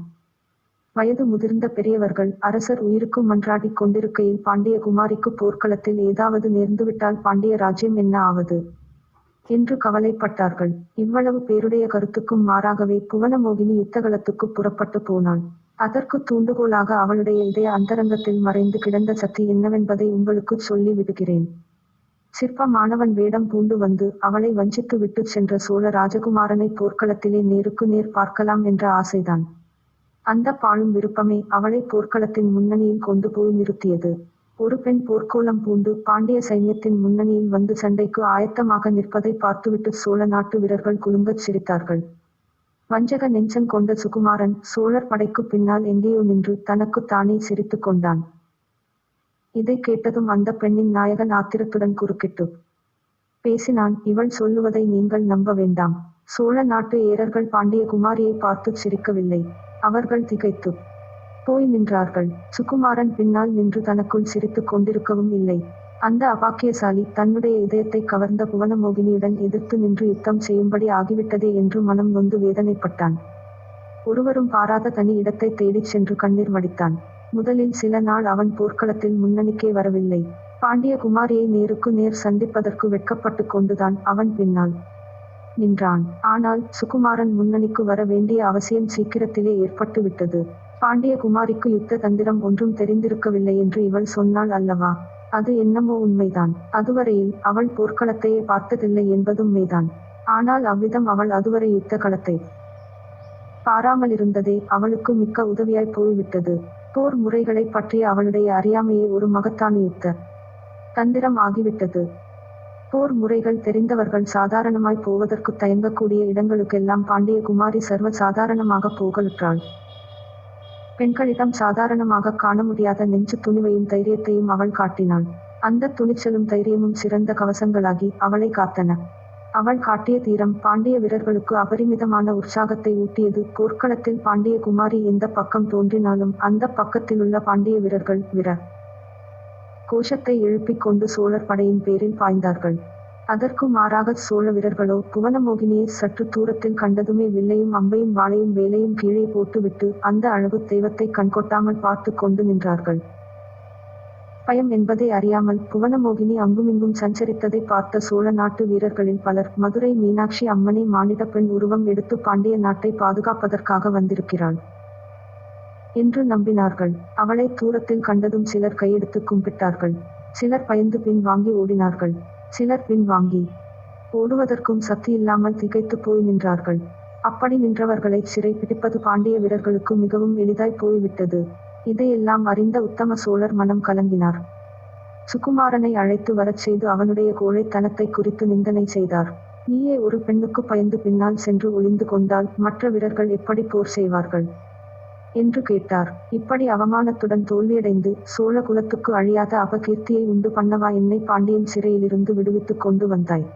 வயது முதிர்ந்த பெரியவர்கள் அரசர் உயிருக்கு மன்றாடிக் கொண்டிருக்கையில் பாண்டிய குமாரிக்கு போர்க்களத்தில் ஏதாவது நேர்ந்துவிட்டால் பாண்டிய ராஜ்யம் என்ன ஆவது என்று கவலைப்பட்டார்கள். இவ்வளவு பேருடைய கருத்துக்கும் மாறாகவே புவனமோகினி யுத்தகலத்துக்கு புறப்பட்டு போனாள். அதற்கு தூண்டுகோலாக அவளுடைய இதய அந்தரங்கத்தில் மறைந்து கிடந்த சக்தி என்னவென்பதை உங்களுக்குச் சொல்லி விடுகிறேன். சிற்ப மாணவன் வேடம் பூண்டு வந்து அவளை வஞ்சித்து விட்டுச் சென்ற சோழ ராஜகுமாரனை போர்க்களத்திலே நேருக்கு நேர் பார்க்கலாம் என்ற ஆசைதான். அந்த பாழும் விருப்பமே அவளை போர்க்களத்தின் முன்னணியில் கொண்டு போய் நிறுத்தியது. ஒரு பெண் போர்க்கோலம் பூண்டு பாண்டிய சைன்யத்தின் முன்னணியில் வந்து சண்டைக்கு ஆயத்தமாக நிற்பதை பார்த்துவிட்டு சோழ நாட்டு வீரர்கள் குலுங்கச் சிரித்தார்கள். வஞ்சக நெஞ்சம் கொண்ட சுகுமாரன் சோழர் படைக்கு பின்னால் எங்கேயோ நின்று தனக்குத் தானே சிரித்து கொண்டான். இதை கேட்டதும் அந்த பெண்ணின் நாயகன் ஆத்திரத்துடன் குறுக்கிட்டு பேசினான். இவள் சொல்லுவதை நீங்கள் நம்ப வேண்டாம். சோழ நாட்டு ஏரர்கள் பாண்டிய குமாரியை பார்த்துச் சிரிக்கவில்லை. அவர்கள் திகைத்து போய் நின்றார்கள். சுகுமாரன் பின்னால் நின்று தனக்குள் சிரித்துக் கொண்டிருக்கவும் இல்லை. அந்த அபாக்கியசாலி தன்னுடைய இதயத்தை கவர்ந்த புவனமோகினியுடன் எதிர்த்து நின்று யுத்தம் செய்யும்படி ஆகிவிட்டதே என்று மனம் நொந்து வேதனைப்பட்டான். ஒருவரும் பாராத தனி இடத்தை தேடிச் சென்று கண்ணீர் வடித்தான். முதலில் சில நாள் அவன் போர்க்களத்தில் முன்னணிக்கே வரவில்லை. பாண்டிய குமாரியை நேருக்கு நேர் சந்திப்பதற்கு வெட்கப்பட்டு கொண்டுதான் அவன் பின்னால் நின்றான். ஆனால் சுகுமாரன் முன்னணிக்கு வர வேண்டிய அவசியம் சீக்கிரத்திலே ஏற்பட்டு விட்டது. பாண்டிய குமாரிக்கு யுத்த தந்திரம் ஒன்றும் தெரிந்திருக்கவில்லை என்று இவள் சொன்னாள் அல்லவா? அது என்னமோ உண்மைதான். அதுவரையில் அவள் போர்க்களத்தையே பார்த்ததில்லை என்பதும் மெய்தான். ஆனால் அவ்விதம் அவள் அதுவரை யுத்த களத்தை பாராமலிருந்ததே அவளுக்கு மிக்க உதவியாய் போய்விட்டது. போர் முறைகளை பற்றிய அவளுடைய அறியாமையே ஒரு மகத்தான யுத்த தந்திரம் ஆகிவிட்டது. போர் முறைகள் தெரிந்தவர்கள் சாதாரணமாய் போவதற்கு தயங்கக்கூடிய இடங்களுக்கெல்லாம் பாண்டிய குமாரி சர்வ சாதாரணமாக போகலுற்றாள். பெண்களிடம் சாதாரணமாக காண முடியாத நெஞ்சு துணிவையும் தைரியத்தையும் அவள் காட்டினாள். அந்த துணிச்சலும் தைரியமும் சிறந்த கவசங்களாகி அவளை காத்தன. அவள் காட்டிய தீரம் பாண்டிய வீரர்களுக்கு அபரிமிதமான உற்சாகத்தை ஊட்டியது. போர்க்களத்தில் பாண்டிய குமாரி எந்த பக்கம் தோன்றினாலும் அந்த பக்கத்திலுள்ள பாண்டிய வீரர்கள் வீர கோஷத்தை எழுப்பிக் கொண்டு சோழர் படையின் பேரில் பாய்ந்தார்கள். அதற்கு மாறாக சோழ வீரர்களோ புவனமோகினியை சற்று தூரத்தில் கண்டதுமே வில்லையும் அம்பையும் வாளையும் வேலையும் கீழே போட்டுவிட்டு அந்த அழகு தெய்வத்தை கண்கொட்டாமல் பார்த்து கொண்டு நின்றார்கள். பயம் என்பதை அறியாமல் புவனமோகினி அங்குமிங்கும் சஞ்சரித்ததை பார்த்த சோழ நாட்டு வீரர்களில் பலர் மதுரை மீனாட்சி அம்மனை மானிட பெண் உருவம் எடுத்து பாண்டிய நாட்டை பாதுகாப்பதற்காக வந்திருக்கிறாள் என்று நம்பினார்கள். அவளை தூரத்தில் கண்டதும் சிலர் கையெடுத்து கும்பிட்டார்கள். சிலர் பயந்து பின் வாங்கி ஓடினார்கள். சிலர் பின் வாங்கி ஓடுவதற்கும் சக்தியில்லாமல் திகைத்து போய் நின்றார்கள். அப்படி நின்றவர்களை சிறை பிடிப்பது பாண்டிய வீரர்களுக்கு மிகவும் எளிதாய் போய்விட்டது. இதையெல்லாம் அறிந்த உத்தம சோழர் மனம் கலங்கினார். சுகுமாரனை அழைத்து வரச் செய்து அவனுடைய கோழைத்தனத்தை குறித்து நிந்தனை செய்தார். நீயே ஒரு பெண்ணுக்கு பயந்து பின்னால் சென்று ஒளிந்து கொண்டால் மற்ற வீரர்கள் எப்படி போர் செய்வார்கள் என்று கேட்டார். இப்படி அவமானத்துடன் தோல்வியடைந்து சோழ குலத்துக்கு அழியாத அபகீர்த்தியை உண்டு பண்ணவா என்னை பாண்டியன் சிறையிலிருந்து விடுவித்துக் கொண்டு வந்தாய்?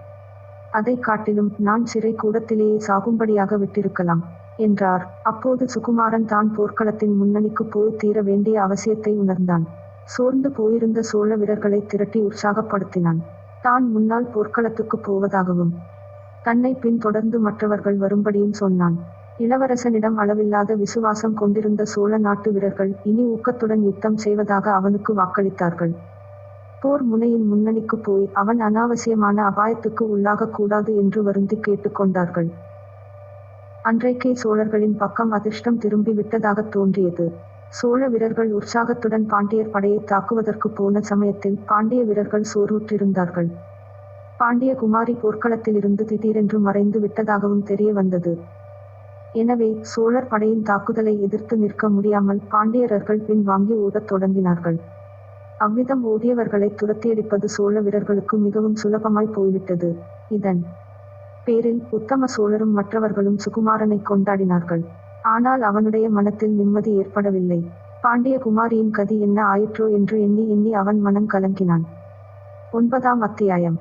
அதை காட்டிலும் நான் சிறை கூடத்திலேயே சாகும்படியாக விட்டிருக்கலாம் என்றார். அப்போது சுகுமாரன் தான் போர்க்களத்தின் முன்னணிக்கு போய் தீர வேண்டிய அவசியத்தை உணர்ந்தான். சோர்ந்து போயிருந்த சோழ வீரர்களை திரட்டி உற்சாகப்படுத்தினான். தான் முன்னால் போர்க்களத்துக்கு போவதாகவும் தன்னை பின் தொடர்ந்து மற்றவர்கள் வரும்படியும் சொன்னான். இளவரசனிடம் அளவில்லாத விசுவாசம் கொண்டிருந்த சோழ நாட்டு வீரர்கள் இனி ஊக்கத்துடன் யுத்தம் செய்வதாக அவனுக்கு வாக்களித்தார்கள். போர் முனையின் முன்னணிக்கு போய் அவன் அனாவசியமான அபாயத்துக்கு உள்ளாகக் கூடாது என்று வருந்தி கேட்டுக்கொண்டார்கள். அன்றைக்கே சோழர்களின் பக்கம் அதிர்ஷ்டம் திரும்பி விட்டதாகத் தோன்றியது. சோழ வீரர்கள் உற்சாகத்துடன் பாண்டியர் படையை தாக்குவதற்கு போன சமயத்தில் பாண்டிய வீரர்கள் சோர்வுற்றிருந்தார்கள். பாண்டிய குமாரி போர்க்களத்திலிருந்து திடீரென்று மறைந்து விட்டதாகவும் தெரிய வந்தது. எனவே சோழர் படையின் தாக்குதலை எதிர்த்து நிற்க முடியாமல் பாண்டியர்கள் பின் வாங்கி ஓடத் தொடங்கினார்கள். அவ்விதம் ஓடியவர்களை துரத்தியடிப்பது சோழ வீரர்களுக்கு மிகவும் சுலபமாய் போய்விட்டது. இதன் பேரில் உத்தம சோழரும் மற்றவர்களும் சுகுமாரனை கொண்டாடினார்கள். ஆனால் அவனுடைய மனத்தில் நிம்மதி ஏற்படவில்லை. பாண்டிய குமாரியின் கதி என்ன ஆயிற்றோ என்று எண்ணி எண்ணி அவன் மனம் கலங்கினான். 9ஆம் அத்தியாயம்.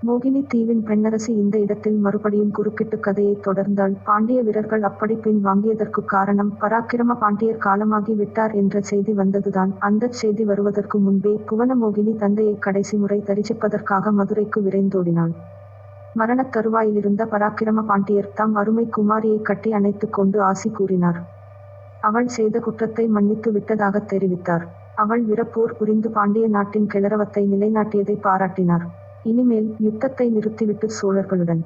மோகினி தீவின் பெண்ணரசி இந்த இடத்தில் மறுபடியும் குறுக்கிட்டு கதையை தொடர்ந்தாள். பாண்டிய வீரர்கள் அப்படி பின் வாங்கியதற்கு காரணம் பராக்கிரம பாண்டியர் காலமாகி விட்டார் என்ற செய்தி வந்ததுதான். அந்த செய்தி வருவதற்கு முன்பே புவனமோகினி தந்தையை கடைசி முறை தரிசிப்பதற்காக மதுரைக்கு விரைந்தோடினாள். மரணத் தருவாயிலிருந்த பராக்கிரம பாண்டியர் தம் அருமை குமாரியை கட்டி அணைத்துக் கொண்டு ஆசி கூறினார். அவள் செய்த குற்றத்தை மன்னித்து விட்டதாக தெரிவித்தார். அவள் வீரப்போர் புரிந்து பாண்டிய நாட்டின் கிளறவத்தை நிலைநாட்டியதை பாராட்டினார். இனிமேல் யுத்தத்தை நிறுத்திவிட்டு சோழர்களுடன்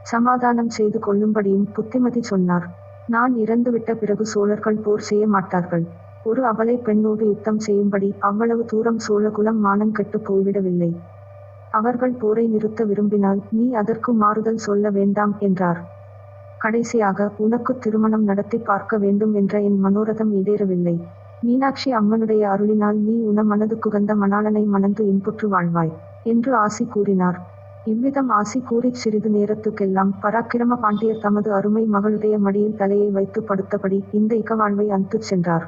சமாதானம் செய்து கொள்ளும்படியும் புத்திமதி சொன்னார். நான் இறந்துவிட்ட பிறகு சோழர்கள் போர் செய்ய மாட்டார்கள். ஒரு அபலை பெண்ணோடு யுத்தம் செய்யும்படி அவ்வளவு தூரம் சோழ குலம் மானம் கெட்டு போய்விடவில்லை. அவர்கள் போரை நிறுத்த விரும்பினால் நீ அதற்கு மாறுதல் சொல்ல வேண்டாம் என்றார். கடைசியாக உனக்கு திருமணம் நடத்தி பார்க்க வேண்டும் என்ற என் மனோரதம் ஈடேறவில்லை. மீனாட்சி அம்மனுடைய அருளினால் நீ உன மனதுக்குகந்த மணாளனை மணந்து இன்புற்று வாழ்வாய் என்று ஆசி கூறினார். இவ்விதம் ஆசி கூறிச் சிறிது நேரத்துக்கெல்லாம் பராக்கிரம பாண்டியர் தமது அருமை மகளுடைய மடியில் தலையை வைத்து படுத்தபடி இந்த இகவாழ்வை அந்துச் சென்றார்.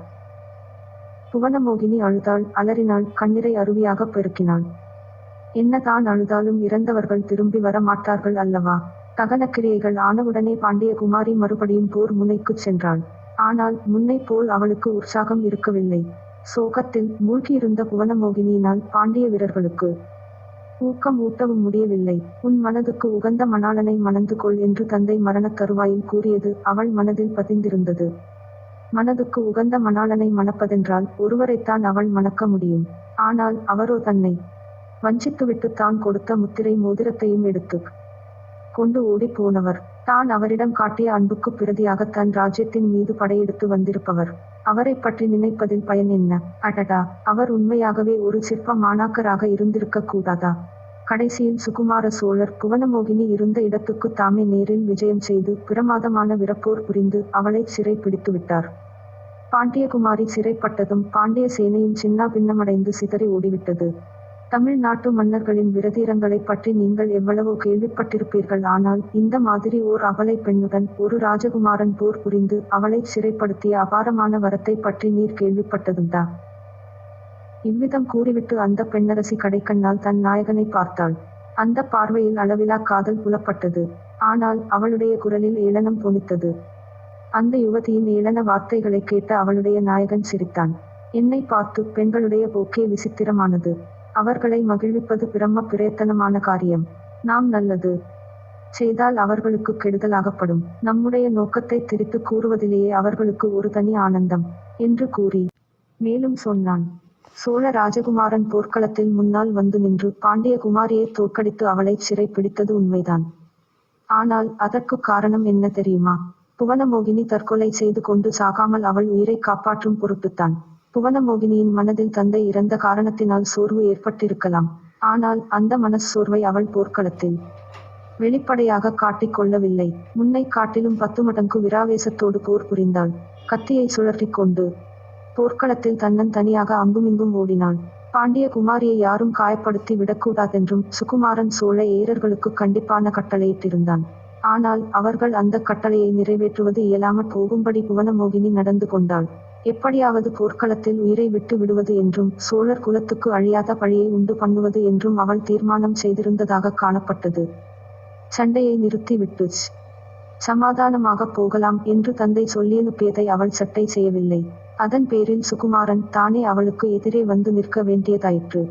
புவனமோகினி அழுதாள், அலறினாள், கண்ணீரை அருவியாக பெருக்கினாள். என்னதான் அழுதாலும் இறந்தவர்கள் திரும்பி வர மாட்டார்கள் அல்லவா? தகனக்கிரியைகள் ஆனவுடனே பாண்டிய குமாரி மறுபடியும் போர் முனைக்குச் சென்றாள். ஆனால் முன்னை போல் அவளுக்கு உற்சாகம் இருக்கவில்லை. சோகத்தில் மூழ்கியிருந்த புவனமோகினியினால் பாண்டிய வீரர்களுக்கு ஊக்கம் ஊட்டவும் முடியவில்லை. உன் மனதுக்கு உகந்த மணாளனை மணந்து கொள் என்று தந்தை மரணத் தருவாயில் கூறியது அவள் மனதில் பதிந்திருந்தது. மனதுக்கு உகந்த மணாளனை மணப்பதென்றால் ஒருவரைத்தான் அவள் மணக்க முடியும். ஆனால் அவரோ தன்னை வஞ்சித்துவிட்டு தான் கொடுத்த முத்திரை மோதிரத்தையும் எடுத்து கொண்டு ஓடி போனவர். தான் அவரிடம் காட்டிய அன்புக்கு பிரதியாக தன் ராஜ்யத்தின் மீது படையெடுத்து வந்திருப்பவர். அவரைப் பற்றி நினைப்பதில் பயன் என்ன? அடடா, அவர் உண்மையாகவே ஒரு சிற்ப மாணாக்கராக இருந்திருக்க கூடாதா? கடைசியில் சுகுமார சோழர் புவனமோகினி இருந்த இடத்துக்கு தாமே நேரில் விஜயம் செய்து பிரமாதமான விரப்போர் புரிந்து அவளை சிறை பிடித்துவிட்டார். பாண்டியகுமாரி சிறைப்பட்டதும் பாண்டிய சேனையும் சின்னாபின்னமடைந்து சிதறி ஓடிவிட்டது. தமிழ்நாட்டு மன்னர்களின் விரதீரங்களைப் பற்றி நீங்கள் எவ்வளவோ கேள்விப்பட்டிருப்பீர்கள். ஆனால் இந்த மாதிரி ஓர் அபலை பெண்ணுடன் ஒரு ராஜகுமாரன் போர் புரிந்து அவளை சிறைப்படுத்திய அபாரமான வரத்தை பற்றி நீர் கேள்விப்பட்டதுண்டா? இவ்விதம் கூறிவிட்டு அந்த பெண்ணரசி கடைக்கண்ணால் தன் நாயகனை பார்த்தாள். அந்த பார்வையில் அளவிலா காதல் புலப்பட்டது. ஆனால் அவளுடைய குரலில் ஏளனம் தொனித்தது. அந்த யுவதியின் ஏளன வார்த்தைகளை கேட்ட அவளுடைய நாயகன் சிரித்தான். என்னை பார்த்து, பெண்களுடைய போக்கே விசித்திரமானது. அவர்களை மகிழ்விப்பது பிரம்ம பிரயத்தனமான காரியம். நாம் நல்லது செய்தால் அவர்களுக்கு கெடுதலாகப்படும். நம்முடைய நோக்கத்தை திரித்து கூறுவதிலேயே அவர்களுக்கு ஒரு தனி ஆனந்தம் என்று கூறி மேலும் சொன்னான். சோழ ராஜகுமாரன் போர்க்களத்தில் முன்னால் வந்து நின்று பாண்டிய குமாரியை தோற்கடித்து அவளை சிறை பிடித்தது உண்மைதான். ஆனால் அதற்கு காரணம் என்ன தெரியுமா? புவனமோகினி தற்கொலை செய்து கொண்டு சாகாமல் அவள் உயிரை காப்பாற்றும் பொருட்டுத்தான். புவனமோகினியின் மனதில் தந்தை இறந்த காரணத்தினால் சோர்வு ஏற்பட்டிருக்கலாம். ஆனால் அந்த மனச்சோர்வை அவள் போர்க்களத்தில் வெளிப்படையாக காட்டிக் கொள்ளவில்லை. முன்னை காட்டிலும் 10 மடங்கு விராவேசத்தோடு போர் புரிந்தாள். கத்தியை சுழற்றிக் கொண்டு போர்க்களத்தில் தன்னன் தனியாக அங்குமிங்கும் ஓடினாள். பாண்டிய குமாரியை யாரும் காயப்படுத்தி விடக்கூடாதென்றும் சுகுமாரன் சோழ ஏரர்களுக்கு கண்டிப்பான கட்டளையிட்டிருந்தான். ஆனால் அவர்கள் அந்த கட்டளையை நிறைவேற்றுவது இயலாமற் போகும்படி புவனமோகினி நடந்து கொண்டாள். எப்படியாவது போர்க்களத்தில் உயிரை விட்டு விடுவது என்றும் சோழர் குலத்துக்கு அழியாத பழியை உண்டு பண்ணுவது என்றும் அவள் தீர்மானம் செய்திருந்ததாக காணப்பட்டது. சண்டையை நிறுத்திவிட்டு சமாதானமாக போகலாம் என்று தந்தை சொல்லியனுப்பியதை அவள் சட்டை செய்யவில்லை. அதன் பேரில் சுகுமாரன் தானே அவளுக்கு எதிரே வந்து நிற்க வேண்டியதாயிற்று.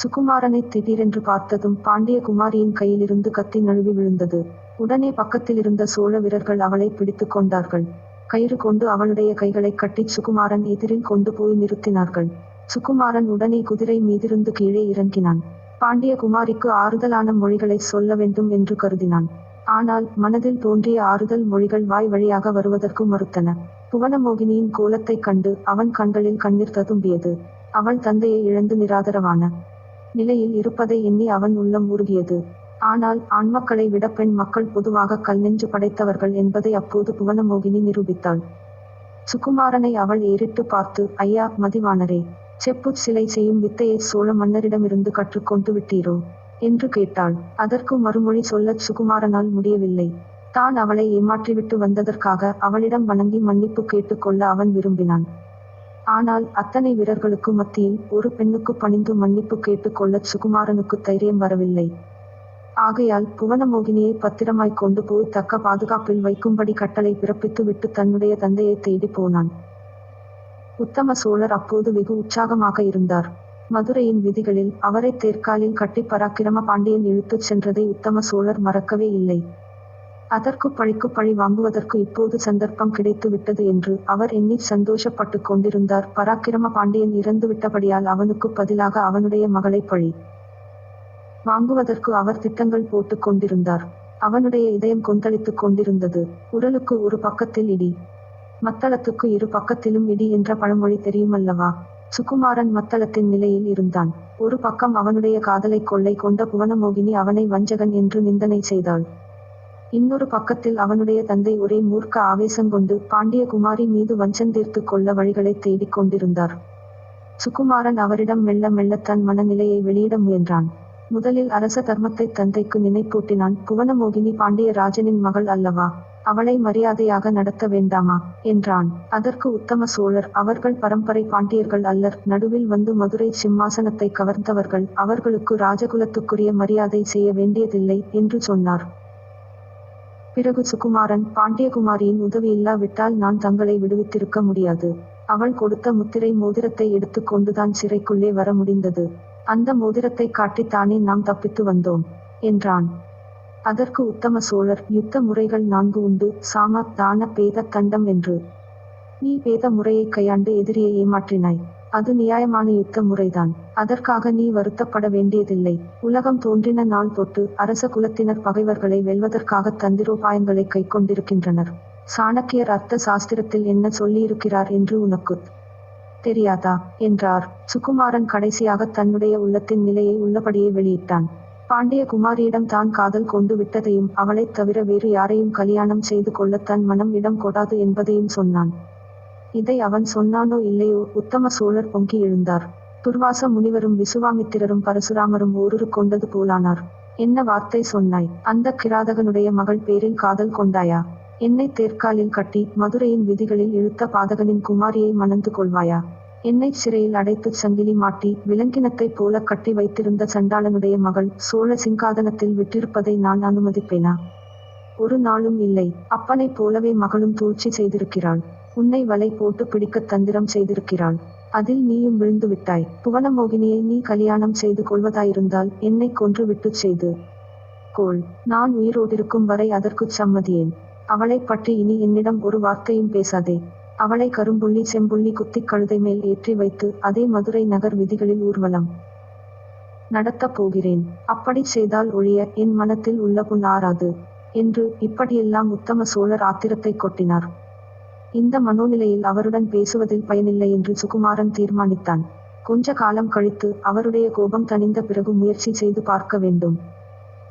சுகுமாரனை திடீரென்று பார்த்ததும் பாண்டிய குமாரியின் கையிலிருந்து கத்தி நழுவி விழுந்தது. உடனே பக்கத்திலிருந்த சோழ வீரர்கள் அவளை பிடித்து கொண்டார்கள். கயிறு கொண்டு அவளுடைய கைகளை கட்டி சுகுமாரன் எதிரில் கொண்டு போய் நிறுத்தினார்கள். சுகுமாரன் உடனே குதிரை மீதிருந்து கீழே இறங்கினான். பாண்டிய குமாரிக்கு ஆறுதலான மொழிகளை சொல்ல வேண்டும் என்று கருதினான். ஆனால் மனதில் தோன்றிய ஆறுதல் மொழிகள் வாய் வழியாக வருவதற்கு மறுத்தன. புவனமோகினியின் கோலத்தைக் கண்டு அவன் கண்களில் கண்ணீர் ததும்பியது. அவள் தந்தையை இழந்து நிராதரவான நிலையில் இருப்பதை எண்ணி அவன் உள்ளம் உருகியது. ஆனால் ஆண்மக்களை விட பெண் மக்கள் பொதுவாக கல்நெஞ்சு படைத்தவர்கள் என்பதை அப்போது புவனமோகினி நிரூபித்தாள். சுகுமாரனை அவள் ஏறிட்டு பார்த்து, ஐயா மதிவாணரே, செப்புச் சிலை செய்யும் வித்தையை சோழ மன்னரிடமிருந்து கற்றுக்கொண்டு விட்டீரோ என்று கேட்டாள். அதற்கு மறுமொழி சொல்லச் சுகுமாரனால் முடியவில்லை. தான் அவளை ஏமாற்றிவிட்டு வந்ததற்காக அவளிடம் வணங்கி மன்னிப்பு கேட்டுக்கொள்ள அவன் விரும்பினான். ஆனால் அத்தனை வீரர்களுக்கு மத்தியில் ஒரு பெண்ணுக்கு பணிந்து மன்னிப்பு கேட்டுக்கொள்ளச் சுகுமாரனுக்கு தைரியம் வரவில்லை. ஆகையால் புவனமோகினியை பத்திரமாய் கொண்டு போய் தக்க பாதுகாப்பில் வைக்கும்படி கட்டளை பிறப்பித்து விட்டு தன்னுடைய தந்தையை தேடி போனான். உத்தம சோழர் அப்போது வெகு உற்சாகமாக இருந்தார். மதுரையின் வீதிகளில் அவரை தேர்காலில் கட்டி பராக்கிரம பாண்டியன் இழுத்துச் சென்றதை உத்தம சோழர் மறக்கவே இல்லை. அதற்கு பழிக்கு பழி வாங்குவதற்கு இப்போது சந்தர்ப்பம் கிடைத்து விட்டது என்று அவர் எண்ணி சந்தோஷப்பட்டு கொண்டிருந்தார். பராக்கிரம பாண்டியன் இறந்துவிட்டபடியால் அவனுக்கு பதிலாக அவனுடைய மகளை பழி வாங்குவதற்கு அவர் திட்டங்கள் போட்டுக் கொண்டிருந்தார். அவனுடைய இதயம் கொந்தளித்துக் கொண்டிருந்தது. உரலுக்கு ஒரு பக்கத்தில் இடி, மத்தளத்துக்கு இரு பக்கத்திலும் இடி என்ற பழமொழி தெரியுமல்லவா? சுகுமாரன் மத்தளத்தின் நிலையில் இருந்தான். ஒரு பக்கம் அவனுடைய காதலை கொள்ளை கொண்ட புவனமோகினி அவனை வஞ்சகன் என்று நிந்தனை செய்தாள். இன்னொரு பக்கத்தில் அவனுடைய தந்தை ஒரே மூர்க்க ஆவேசங்கொண்டு பாண்டிய குமாரி மீது வஞ்சம் தீர்த்து கொள்ள வழிகளை தேடிக் கொண்டிருந்தார். சுகுமாரன் அவரிடம் மெல்ல மெல்ல தன் மனநிலையை வெளியிட முயன்றான். முதலில் அரச தர்மத்தை தந்தைக்கு நினைப்பூட்டினான். புவனமோகினி பாண்டிய ராஜனின் மகள் அல்லவா, அவளை மரியாதையாக நடத்த வேண்டாமா என்றான். அதற்கு உத்தம சோழர், அவர்கள் பரம்பரை பாண்டியர்கள் அல்லர், நடுவில் வந்து மதுரை சிம்மாசனத்தை கவர்ந்தவர்கள், அவர்களுக்கு ராஜகுலத்துக்குரிய மரியாதை செய்ய வேண்டியதில்லை என்று சொன்னார். பிறகு சுகுமாரன், பாண்டியகுமாரியின் உதவியில்லாவிட்டால் நான் தங்களை விடுவித்திருக்க முடியாது. அவள் கொடுத்த முத்திரை மோதிரத்தை எடுத்து கொண்டுதான் சிறைக்குள்ளே வர முடிந்தது. அந்த மோதிரத்தை காட்டித்தானே நாம் தப்பித்து வந்தோம் என்றான். அதற்கு உத்தம சோழர், யுத்த முறைகள் 4 உண்டு, சாம, தான, பேத, தண்டம் என்று. நீ பேத முறையை கையாண்டு எதிரியை ஏமாற்றினாய். அது நியாயமான யுத்த முறைதான். அதற்காக நீ வருத்தப்பட வேண்டியதில்லை. உலகம் தோன்றின நாள் தொட்டு அரச குலத்தினர் பகைவர்களை வெல்வதற்காக தந்திரோபாயங்களை கைக்கொண்டிருக்கின்றனர். சாணக்கியர் அர்த்த சாஸ்திரத்தில் என்ன சொல்லியிருக்கிறார் என்று உனக்குத் தெரியாதா என்றார். சுகுமாரன் கடைசியாக தன்னுடைய உள்ளத்தின் நிலையை உள்ளபடியே வெளியிட்டான். பாண்டிய குமாரியிடம் தான் காதல் கொண்டு விட்டதையும் அவளைத் தவிர வேறு யாரையும் கல்யாணம் செய்து கொள்ள தன் மனம் இடம் கொடாது என்பதையும் சொன்னான். இதை அவன் சொன்னானோ இல்லையோ, உத்தம சோழர் பொங்கி எழுந்தார். துர்வாச முனிவரும் விசுவாமித்திரரும் பரசுராமரும் ஓருரு கொண்டது போலானார். என்ன வார்த்தை சொன்னாய்? அந்த கிராதகனுடைய மகள் பேரில் காதல் கொண்டாயா? என்னை தேர்காலில் கட்டி மதுரையின் விதிகளில் இழுத்த பாதகனின் குமாரியை மணந்து கொள்வாயா? என்னை சிறையில் அடைத்துச் சங்கிலி மாட்டி விலங்கினத்தைப் போல கட்டி வைத்திருந்த சண்டாளனுடைய மகள் சோழ சிங்காதனத்தில் விட்டிருப்பதை நான் அனுமதிப்பேனா? ஒரு நாளும் இல்லை. அப்பனைப் போலவே மகளும் சூழ்ச்சி செய்திருக்கிறாள். உன்னை வலை போட்டு பிடிக்கத் தந்திரம் செய்திருக்கிறாள். அதில் நீயும் விழுந்து விட்டாய். புவனமோகினியை நீ கல்யாணம் செய்து கொள்வதாயிருந்தால் என்னை கொன்று விட்டுச் செய்து கொள். நான் உயிரோடிருக்கும் வரை அதற்குச் சம்மதியேன். அவளைப் பற்றி இனி என்னிடம் ஒரு வார்த்தையும் பேசாதே. அவளை கரும்புள்ளி செம்புள்ளி குத்திக் கழுதை மேல் ஏற்றி வைத்து அதே மதுரை நகர் விதிகளில் ஊர்வலம் நடத்தப் போகிறேன். அப்படிச் செய்தால் ஒழிய என் மனத்தில் உள்ள புண் ஆறாது என்று இப்படியெல்லாம் உத்தம சோழர் ஆத்திரத்தை கொட்டினார். இந்த மனோநிலையில் அவருடன் பேசுவதில் பயனில்லை என்று சுகுமாரன் தீர்மானித்தான். கொஞ்ச காலம் கழித்து அவருடைய கோபம் தணிந்த பிறகு முயற்சி செய்து பார்க்க வேண்டும்.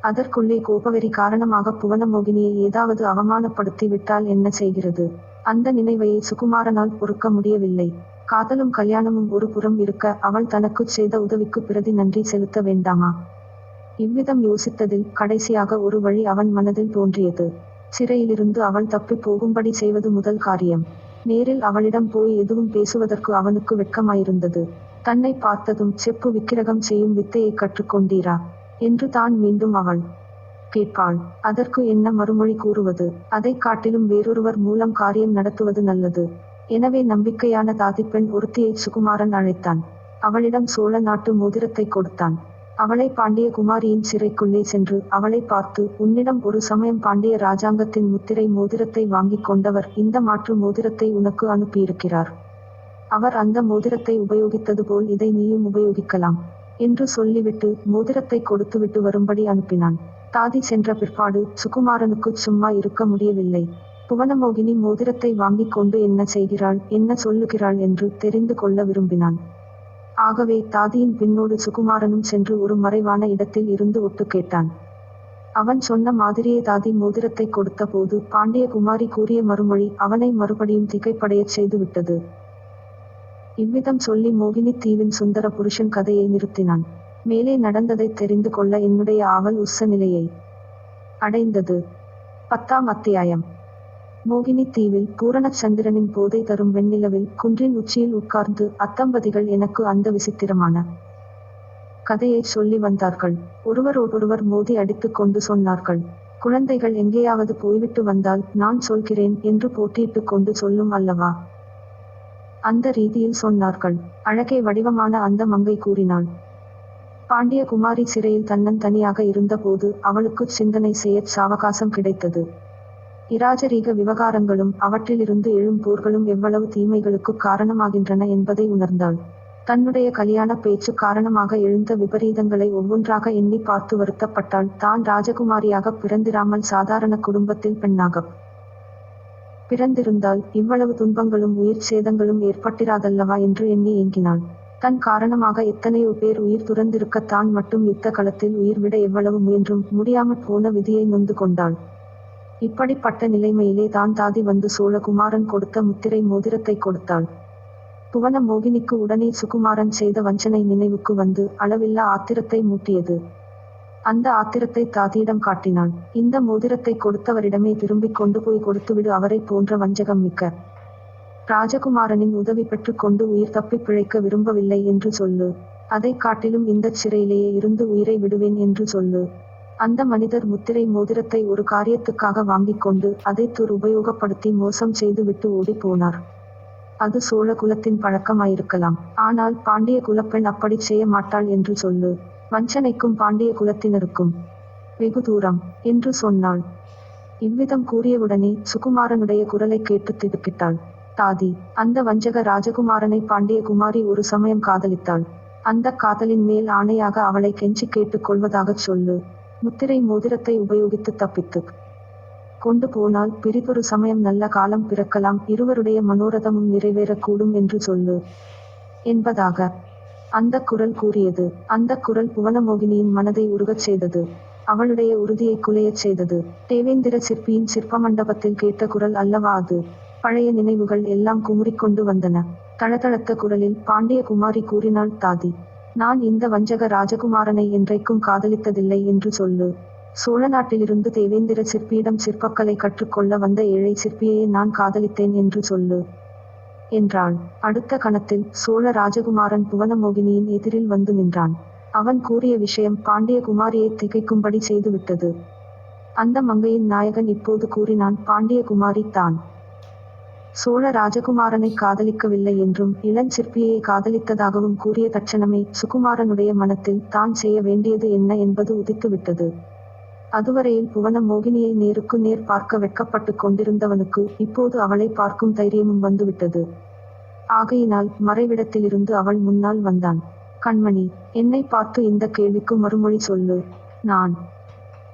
அதற்குள்ளே கோபவெறி காரணமாக புவனமோகினியை ஏதாவது அவமானப்படுத்தி விட்டால் என்ன செய்கிறது? அந்த நினைவையை சுகுமாரனால் பொறுக்க முடியவில்லை. காதலும் கல்யாணமும் ஒரு புறம் இருக்க, அவள் தனக்குச் செய்த உதவிக்கு பிரதி நன்றி செலுத்த வேண்டாமா? இவ்விதம் யோசித்ததில் கடைசியாக ஒரு வழி அவன் மனதில் தோன்றியது. சிறையிலிருந்து அவள் தப்பி போகும்படி செய்வது முதல் காரியம். நேரில் அவளிடம் போய் எதுவும் பேசுவதற்கு அவனுக்கு வெட்கமாயிருந்தது. தன்னை பார்த்ததும் செப்பு விக்கிரகம் செய்யும் வித்தையை கற்றுக்கொண்டீரா என்று தான் மீண்டும் அவள் கேட்பாள். அதற்கு என்ன மறுமொழி கூறுவது? அதைக் காட்டிலும் வேறொருவர் மூலம் காரியம் நடத்துவது நல்லது. எனவே நம்பிக்கையான தாதிப்பெண் ஒருத்தியை சுகுமாரன் அழைத்தான். அவளிடம் சோழ நாட்டு மோதிரத்தை கொடுத்தான். அவளை பாண்டிய குமாரியின் சிறைக்குள்ளே சென்று அவளை பார்த்து, உன்னிடம் ஒரு சமயம் பாண்டிய ராஜாங்கத்தின் முத்திரை மோதிரத்தை வாங்கிக் கொண்டவர் இந்த மாற்று மோதிரத்தை உனக்கு அனுப்பியிருக்கிறார். அவர் அந்த மோதிரத்தை உபயோகித்தது போல் இதை நீயும் உபயோகிக்கலாம் என்று சொல்லிவிட்டு மோதிரத்தை கொடுத்துவிட்டு வரும்படி அனுப்பினான். தாதி சென்ற பிற்பாடு சுகுமாரனுக்கு சும்மா இருக்க முடியவில்லை. புவனமோகினி மோதிரத்தை வாங்கிக் கொண்டு என்ன செய்கிறாள், என்ன சொல்லுகிறாள் என்று தெரிந்து கொள்ள விரும்பினான். ஆகவே தாதியின் பின்னோடு சுகுமாரனும் சென்று ஒரு மறைவான இடத்தில் இருந்து ஒட்டு கேட்டான். அவன் சொன்ன மாதிரியே தாதி மோதிரத்தை கொடுத்த போது பாண்டிய குமாரி கூறிய மறுமொழி அவனை மறுபடியும் திகைப்படையச் செய்துவிட்டது. இவ்விதம் சொல்லி மோகினி தீவின் சுந்தர புருஷன் கதையை நிறுத்தினான். மேலே நடந்ததை தெரிந்து கொள்ள என்னுடைய ஆவல் உச்ச நிலையை அடைந்தது. 10ஆம் அத்தியாயம். மோகினி தீவில் பூரணச்சந்திரனின் போதை தரும் வெண்ணிலவில் குன்றின் உச்சியில் உட்கார்ந்து அத்தம்பதிகள் எனக்கு அந்த விசித்திரமான கதையை சொல்லி வந்தார்கள். ஒருவரோடொருவர் மோதி அடித்துக் கொண்டு சொன்னார்கள். குழந்தைகள் எங்கேயாவது போய்விட்டு வந்தால் நான் சொல்கிறேன் என்று போட்டியிட்டுக் கொண்டு சொல்லும் அல்லவா? அந்த ரீதியில் சொன்னார்கள். அழகே வடிவமான அந்த மங்கை கூறினாள். பாண்டிய குமாரி சிறையில் தன்னன் தனியாக இருந்தபோது அவளுக்குச் சிந்தனை செய்யச் சாவகாசம் கிடைத்தது. இராஜரீக விவகாரங்களும் அவற்றிலிருந்து எழும் போர்களும் எவ்வளவு தீமைகளுக்கு காரணமாகின்றன என்பதை உணர்ந்தாள். தன்னுடைய கல்யாண பேச்சு காரணமாக எழுந்த விபரீதங்களை ஒவ்வொன்றாக எண்ணி பார்த்து வருத்தப்பட்டாள். தான் ராஜகுமாரியாக பிறந்திராமல் சாதாரண குடும்பத்தில் பெண்ணாகப் பிறந்திருந்தால் இவ்வளவு துன்பங்களும் உயிர் சேதங்களும் ஏற்பட்டிராதல்லவா என்று எண்ணி ஏங்கினாள். தன் காரணமாக எத்தனையோ பேர் உயிர் துறந்திருக்க தான் மட்டும் யுத்த களத்தில் உயிர் விட எவ்வளவு முயன்றும் முடியாமற் போன விதியை நொந்து கொண்டாள். இப்படிப்பட்ட நிலைமையிலே தான் தாதி வந்து சோழகுமாரன் கொடுத்த முத்திரை மோதிரத்தை கொடுத்தாள். புவன மோகினிக்கு உடனே சுகுமாரன் செய்த வஞ்சனை நினைவுக்கு வந்து அளவில்லா ஆத்திரத்தை மூட்டியது. அந்த ஆத்திரத்தை தாதியிடம் காட்டினாள். இந்த மோதிரத்தை கொடுத்தவரிடமே திரும்பிக் கொண்டு போய் கொடுத்துவிடு. அவரை போன்ற வஞ்சகம் மிக்க ராஜகுமாரனின் உதவி பெற்றுக் கொண்டு உயிர் தப்பி பிழைக்க விரும்பவில்லை என்று சொல்லு. அதைக் காட்டிலும் இந்தச் சிறையிலேயே இருந்து உயிரை விடுவேன் என்று சொல்லு. அந்த மனிதர் முத்திரை மோதிரத்தை ஒரு காரியத்துக்காக வாங்கிக் கொண்டு அதை உபயோகப்படுத்தி மோசம் செய்து விட்டு ஓடி போனார். அது சோழ குலத்தின் பழக்கமாயிருக்கலாம். ஆனால் பாண்டிய குலப்பெண் அப்படி செய்ய மாட்டாள் என்று சொல்லு. வஞ்சனைக்கும் பாண்டிய குலத்தினருக்கும் வெகு தூரம் என்று சொன்னாள். இவ்விதம் கூறியவுடனே சுகுமாரனுடைய குரலை கேட்டு திடுக்கிட்டாள். தாதி. அந்த வஞ்சக ராஜகுமாரனை பாண்டிய குமாரி ஒரு சமயம் காதலித்தாள். அந்த காதலின் மேல் ஆணையாக அவளை கெஞ்சி கேட்டுக் கொள்வதாகச் சொல்லு. முத்திரை மோதிரத்தை உபயோகித்து தப்பித்துக் கொண்டு போனால் பிறிதொரு சமயம் நல்ல காலம் பிறக்கலாம், இருவருடைய மனோரதமும் நிறைவேறக்கூடும் என்று சொல்லு என்பதாக அந்த குரல் கூறியது. அந்த குரல் புவனமோகினியின் மனதை உருகச் செய்தது. அவளுடைய உறுதியை குலையச் செய்தது. தேவேந்திர சிற்பியின் சிற்ப மண்டபத்தில் கேட்ட குரல் அல்லவா அது? பழைய நினைவுகள் எல்லாம் குமுறிக்கொண்டு வந்தன. தளதளத்த குரலில் பாண்டிய குமாரி கூறினாள், தாதி, நான் இந்த வஞ்சக ராஜகுமாரனை என்றைக்கும் காதலித்ததில்லை என்று சொல்லு. சோழ நாட்டிலிருந்து தேவேந்திர சிற்பியிடம் சிற்பக்கலை கற்றுக்கொள்ள வந்த ஏழை சிற்பியையே நான் காதலித்தேன் என்று சொல்லு என்றாள். அடுத்த கணத்தில் சோழ ராஜகுமாரன் புவனமோகினியின் எதிரில் வந்து நின்றான். அவன் கூறிய விஷயம் பாண்டிய குமாரியை திகைக்கும்படி செய்துவிட்டது. அந்த மங்கையின் நாயகன் இப்போது கூறினான், பாண்டிய குமாரி தான் சோழ ராஜகுமாரனை காதலிக்கவில்லை என்றும் இளஞ் சிற்பியை காதலித்ததாகவும் கூறிய தட்சணமே சுகுமாரனுடைய மனத்தில் தான் செய்ய வேண்டியது என்ன என்பது உதித்துவிட்டது. அதுவரையில் புவன மோகினியை நேருக்கு நேர் பார்க்க வெட்கப்பட்டு கொண்டிருந்தவனுக்கு இப்போது அவளை பார்க்கும் தைரியமும் வந்துவிட்டது. ஆகையினால் மறைவிடத்திலிருந்து அவள் முன்னால் வந்தான். கண்மணி, என்னை பார்த்து இந்த கேள்விக்கு மறுமொழி சொல்லு. நான்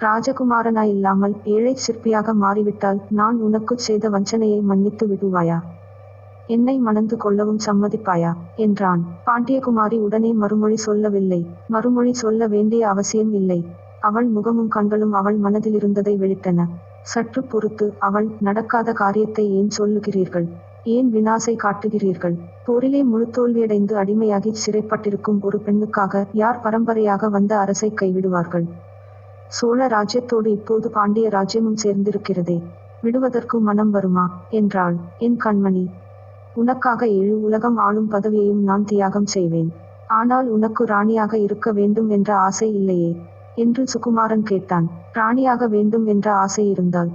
ராஜகுமாரனாயில்லாமல் ஏழை சிற்பியாக மாறிவிட்டால் நான் உனக்குச் செய்த வஞ்சனையை மன்னித்து விடுவாயா? என்னை மணந்து கொள்ளவும் சம்மதிப்பாயா என்றான். பாண்டியகுமாரி உடனே மறுமொழி சொல்லவில்லை. மறுமொழி சொல்ல வேண்டிய அவசியம் இல்லை. அவள் முகமும் கண்களும் அவள் மனதிலிருந்ததை வெளியிட்டன. சற்று பொறுத்து, அவள், நடக்காத காரியத்தை ஏன் சொல்லுகிறீர்கள்? ஏன் வினாசை காட்டுகிறீர்கள்? போரிலே முழு தோல்வியடைந்து அடிமையாகி சிறைப்பட்டிருக்கும் ஒரு பெண்ணுக்காக யார் பரம்பரையாக வந்த அரசை கைவிடுவார்கள்? சோழ ராஜ்யத்தோடு இப்போது பாண்டிய ராஜ்யமும் சேர்ந்திருக்கிறதே, விடுவதற்கு மனம் வருமா என்றாள். என் கண்மணி, உனக்காக 7 உலகம் ஆளும் பதவியையும் நான் தியாகம் செய்வேன். ஆனால் உனக்கு ராணியாக இருக்க வேண்டும் என்ற ஆசை இல்லையே என்று சுகுமாரன் கேட்டான். ராணியாக வேண்டும் என்ற ஆசை இருந்தால்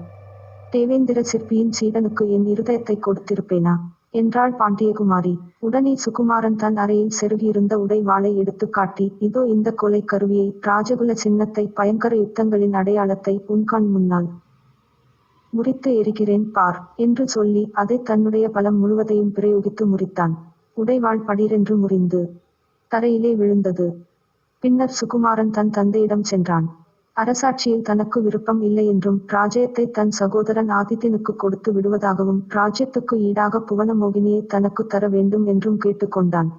தேவேந்திர சிற்பியின் சீடனுக்கு என் இருதயத்தை கொடுத்திருப்பேனா என்றாள் பாண்டியகுமாரி. உடனே சுகுமாரன் தன் அறையில் செருகியிருந்த உடை வாளை எடுத்து காட்டி, இதோ இந்த கொலை கருவியை, ராஜகுல சின்னத்தை, பயங்கர யுத்தங்களின் அடையாளத்தை உன் கண் முன்னால் முறித்து எரிகிறேன் பார் என்று சொல்லி அதை தன்னுடைய பலம் முழுவதையும் பிரயோகித்து முறித்தான். உடைவாள் படீரென்று முறிந்து தரையிலே விழுந்தது. பின்னர் சுகுமாரன் தன் தந்தையிடம் சென்றான். அரசாட்சியில் தனக்கு விருப்பம் இல்லை என்றும் ராஜ்யத்தை தன் சகோதரன் ஆதித்தனுக்கு கொடுத்து விடுவதாகவும் ராஜ்யத்துக்கு ஈடாக புவனமோகினியை தனக்கு தர வேண்டும் என்றும் கேட்டுக்கொண்டான்.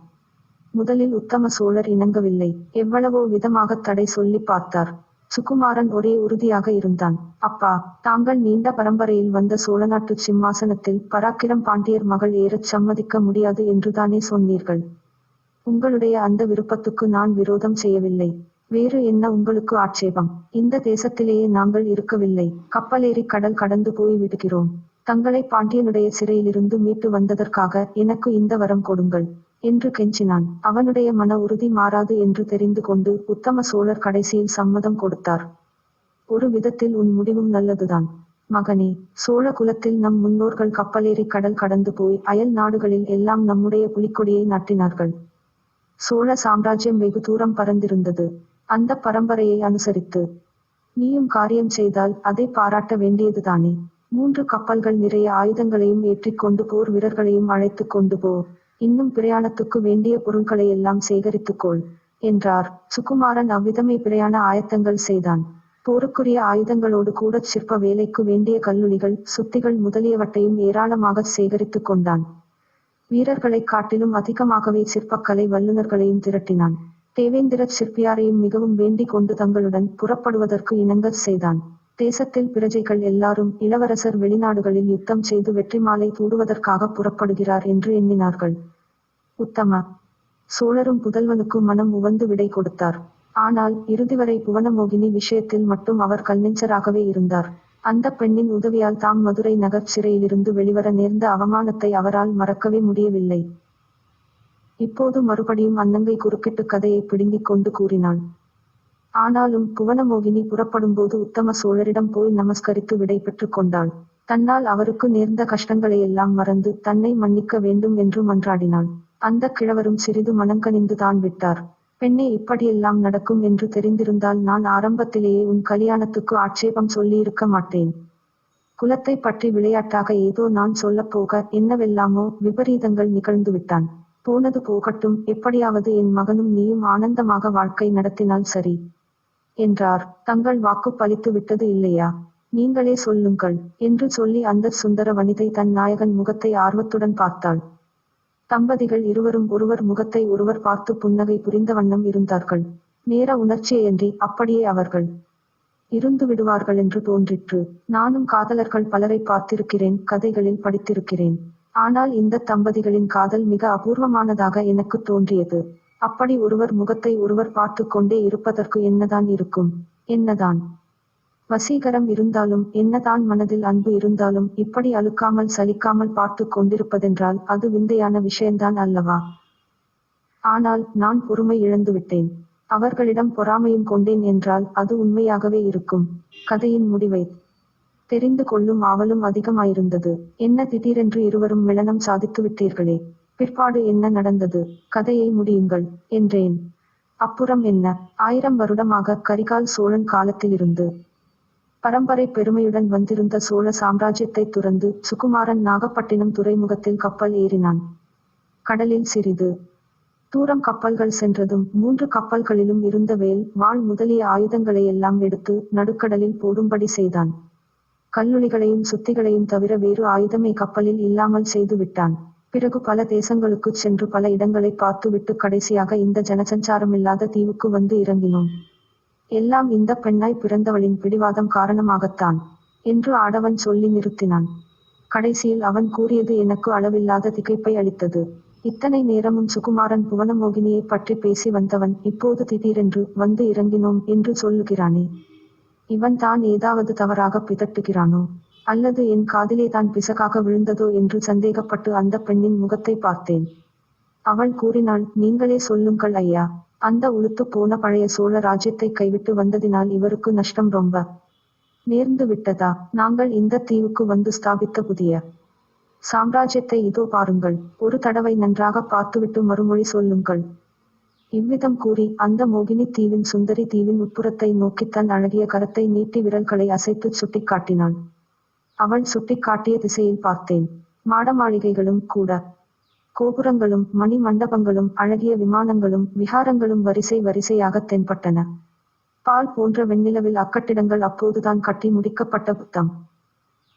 முதலில் உத்தம சோழர் இணங்கவில்லை. எவ்வளவோ விதமாக தடை சொல்லி பார்த்தார். சுகுமாரன் ஒரே உறுதியாக இருந்தான். அப்பா, தாங்கள் நீண்ட பரம்பரையில் வந்த சோழநாட்டு சிம்மாசனத்தில் பராக்கிரம் பாண்டியர் மகள் ஏறச் சம்மதிக்க முடியாது என்றுதானே சொன்னீர்கள்? உங்களுடைய அந்த விருப்பத்துக்கு நான் விரோதம் செய்யவில்லை. வேறு என்ன உங்களுக்கு ஆட்சேபம்? இந்த தேசத்திலேயே நாங்கள் இருக்கவில்லை. கப்பலேறி கடல் கடந்து போய் விடுகிறோம். தங்களை பாண்டியனுடைய சிறையிலிருந்து மீட்டு வந்ததற்காக எனக்கு இந்த வரம் கொடுங்கள் என்று கெஞ்சினான். அவனுடைய மன உறுதி மாறாது என்று தெரிந்து கொண்டு உத்தம சோழர் கடைசியில் சம்மதம் கொடுத்தார். ஒரு விதத்தில் உன் முடிவும் நல்லதுதான் மகனே. சோழ குலத்தில் நம் முன்னோர்கள் கப்பலேறி கடல் கடந்து போய் அயல் நாடுகளில் எல்லாம் நம்முடைய புலிக்கொடியை நாட்டினார்கள். சோழ சாம்ராஜ்யம் வெகு தூரம் பறந்திருந்தது. அந்த பரம்பரையை அனுசரித்து நீயும் காரியம் செய்தால் அதை பாராட்ட வேண்டியதுதானே. 3 கப்பல்கள் நிறைய ஆயுதங்களையும் ஏற்றிக்கொண்டு போர் வீரர்களையும் அழைத்து கொண்டு போ. இன்னும் பிரயாணத்துக்கு வேண்டிய பொருட்களையெல்லாம் சேகரித்துக்கொள் என்றார். சுகுமாரன் அவ்விதமே பிரயாண ஆயத்தங்கள் செய்தான். போருக்குரிய ஆயுதங்களோடு கூட சிற்ப வேலைக்கு வேண்டிய கல்லுளிகள், சுத்திகள் முதலியவற்றையும் ஏராளமாக சேகரித்து கொண்டான். வீரர்களைக் காட்டிலும் அதிகமாகவே சிற்பக்கலை வல்லுநர்களையும் திரட்டினான். தேவேந்திர சிற்பியாரையும் மிகவும் வேண்டிக் கொண்டு தங்களுடன் புறப்படுவதற்கு இணங்கச் செய்தான். தேசத்தில் பிரஜைகள் எல்லாரும் இளவரசர் வெளிநாடுகளில் யுத்தம் செய்து வெற்றி மாலை சூடுவதற்காக புறப்படுகிறார் என்று எண்ணினார்கள். உத்தம சோழரும் புதல்வனுக்கு மனம் உவந்து விடை கொடுத்தார். ஆனால் இறுதிவரை புவனமோகினி விஷயத்தில் மட்டும் அவர் கல்நெஞ்சராகவே இருந்தார். அந்த பெண்ணின் உதவியால் தாம் மதுரை நகர் சிறையிலிருந்து வெளிவர நேர்ந்த அவமானத்தை அவரால் மறக்கவே முடியவில்லை. இப்போது மறுபடியும் அன்னங்கை குறுக்கிட்டு கதையை பிடுங்கிக் கொண்டு கூறினாள். ஆனாலும் புவனமோகினி புறப்படும்போது உத்தம சோழரிடம் போய் நமஸ்கரித்து விடை பெற்றுக் கொண்டாள். தன்னால் அவருக்கு நேர்ந்த கஷ்டங்களையெல்லாம் மறந்து தன்னை மன்னிக்க வேண்டும் என்று மன்றாடினாள். அந்த கிழவரும் சிறிது மனங்கனிந்து தான் விட்டார். பெண்ணே, இப்படியெல்லாம் நடக்கும் என்று தெரிந்திருந்தால் நான் ஆரம்பத்திலேயே உன் கல்யாணத்துக்கு ஆட்சேபம் சொல்லியிருக்க மாட்டேன். குலத்தை பற்றி விளையாட்டாக ஏதோ நான் சொல்லப் போக என்னவெல்லாமோ விபரீதங்கள் நிகழ்ந்துவிட்டான். போனது போகட்டும், எப்படியாவது என் மகனும் நீயும் ஆனந்தமாக வாழ்க்கை நடத்தினால் சரி என்றார். தங்கள் வாக்கு பலித்து விட்டது இல்லையா? நீங்களே சொல்லுங்கள் என்று சொல்லி அந்த சுந்தர வனிதை தன் நாயகன் முகத்தை ஆர்வத்துடன் பார்த்தாள். தம்பதிகள் இருவரும் ஒருவர் முகத்தை ஒருவர் பார்த்து புன்னகை புரிந்த வண்ணம் இருந்தார்கள். நேர உணர்ச்சியின்றி அப்படியே அவர்கள் இருந்து விடுவார்கள் என்று தோன்றிற்று. நானும் காதலர்கள் பலரை பார்த்திருக்கிறேன், கதைகளில் படித்திருக்கிறேன். ஆனால் இந்த தம்பதிகளின் காதல் மிக அபூர்வமானதாக எனக்கு தோன்றியது. அப்படி ஒருவர் முகத்தை ஒருவர் பார்த்து கொண்டே இருப்பதற்கு என்னதான் இருக்கும்? என்னதான் வசீகரம் இருந்தாலும், என்னதான் மனதில் அன்பு இருந்தாலும், இப்படி அலுக்காமல் சலிக்காமல் பார்த்து கொண்டிருப்பதென்றால் அது விந்தையான விஷயம்தான் அல்லவா? ஆனால் நான் பொறுமை இழந்துவிட்டேன். அவர்களிடம் பொறாமையும் கொண்டேன் என்றால் அது உண்மையாகவே இருக்கும். கதையின் முடிவை தெரிந்து கொள்ளும் ஆவலும் அதிகமாயிருந்தது. என்ன திடீரென்று இருவரும் மிளனம் சாதித்துவிட்டீர்களே, பிற்பாடு என்ன நடந்தது? கதையை முடியுங்கள் என்றேன். அப்புறம் என்ன? 1000 வருடமாக கரிகால் சோழன் காலத்திலிருந்து பரம்பரை பெருமையுடன் வந்திருந்த சோழ சாம்ராஜ்யத்தை துறந்து சுகுமாரன் நாகப்பட்டினம் துறைமுகத்தில் கப்பல் ஏறினான். கடலில் சிறிது தூரம் கப்பல்கள் சென்றதும் 3 கப்பல்களிலும் இருந்த வேல், வாள் முதலிய ஆயுதங்களையெல்லாம் எடுத்து நடுக்கடலில் போடும்படி செய்தான். கல்லுளிகளையும் சுத்திகளையும் தவிர வேறு ஆயுதமே கப்பலில் இல்லாமல் செய்து விட்டான். பிறகு பல தேசங்களுக்குச் சென்று பல இடங்களை பார்த்துவிட்டு கடைசியாக இந்த ஜனசஞ்சாரமில்லாத தீவுக்கு வந்து இறங்கினோம். எல்லாம் இந்த பெண்ணாய் பிறந்தவளின் பிடிவாதம் காரணமாகத்தான் என்று ஆடவன் சொல்லி நிறுத்தினான். கடைசியில் அவன் கூறியது எனக்கு அளவில்லாத திகைப்பை அளித்தது. இத்தனை நேரமும் சுகுமாரன் புவனமோகினியை பற்றி பேசி வந்தவன் இப்போது திடீரென்று வந்து இறங்கினோம் என்று சொல்லுகிறானே, இவன் தான் ஏதாவது தவறாக பிதட்டுகிறானோ, அல்லது என் காதிலே தான் பிசகாக விழுந்ததோ என்று சந்தேகப்பட்டு அந்த பெண்ணின் முகத்தை பார்த்தேன். அவள் கூறினாள், நீங்களே சொல்லுங்கள் ஐயா, அந்த உளுத்து போன பழைய சோழ ராஜ்யத்தை கைவிட்டு வந்ததினால் இவருக்கு நஷ்டம் ரொம்ப நேர்ந்து விட்டதா? நாங்கள் இந்த தீவுக்கு வந்து ஸ்தாபித்த புதிய சாம்ராஜ்யத்தை இதோ பாருங்கள், ஒரு தடவை நன்றாக பார்த்துவிட்டு மறுமொழி சொல்லுங்கள். இவ்விதம் கூறி அந்த மோகினி தீவின் சுந்தரி தீவின் உட்புறத்தை நோக்கி தன் அழகிய கரத்தை நீட்டி விரல்களை அசைத்துச் சுட்டிக்காட்டினாள். அவள் சுட்டிக்காட்டிய திசையில் பார்த்தேன். மாடமாளிகைகளும் கூட, கோபுரங்களும் மணி மண்டபங்களும் அழகிய விமானங்களும் விஹாரங்களும் வரிசை வரிசையாகத் தென்பட்டன. பால் போன்ற வெண்ணிலவில் அக்கட்டிடங்கள் அப்போதுதான் கட்டி முடிக்கப்பட்ட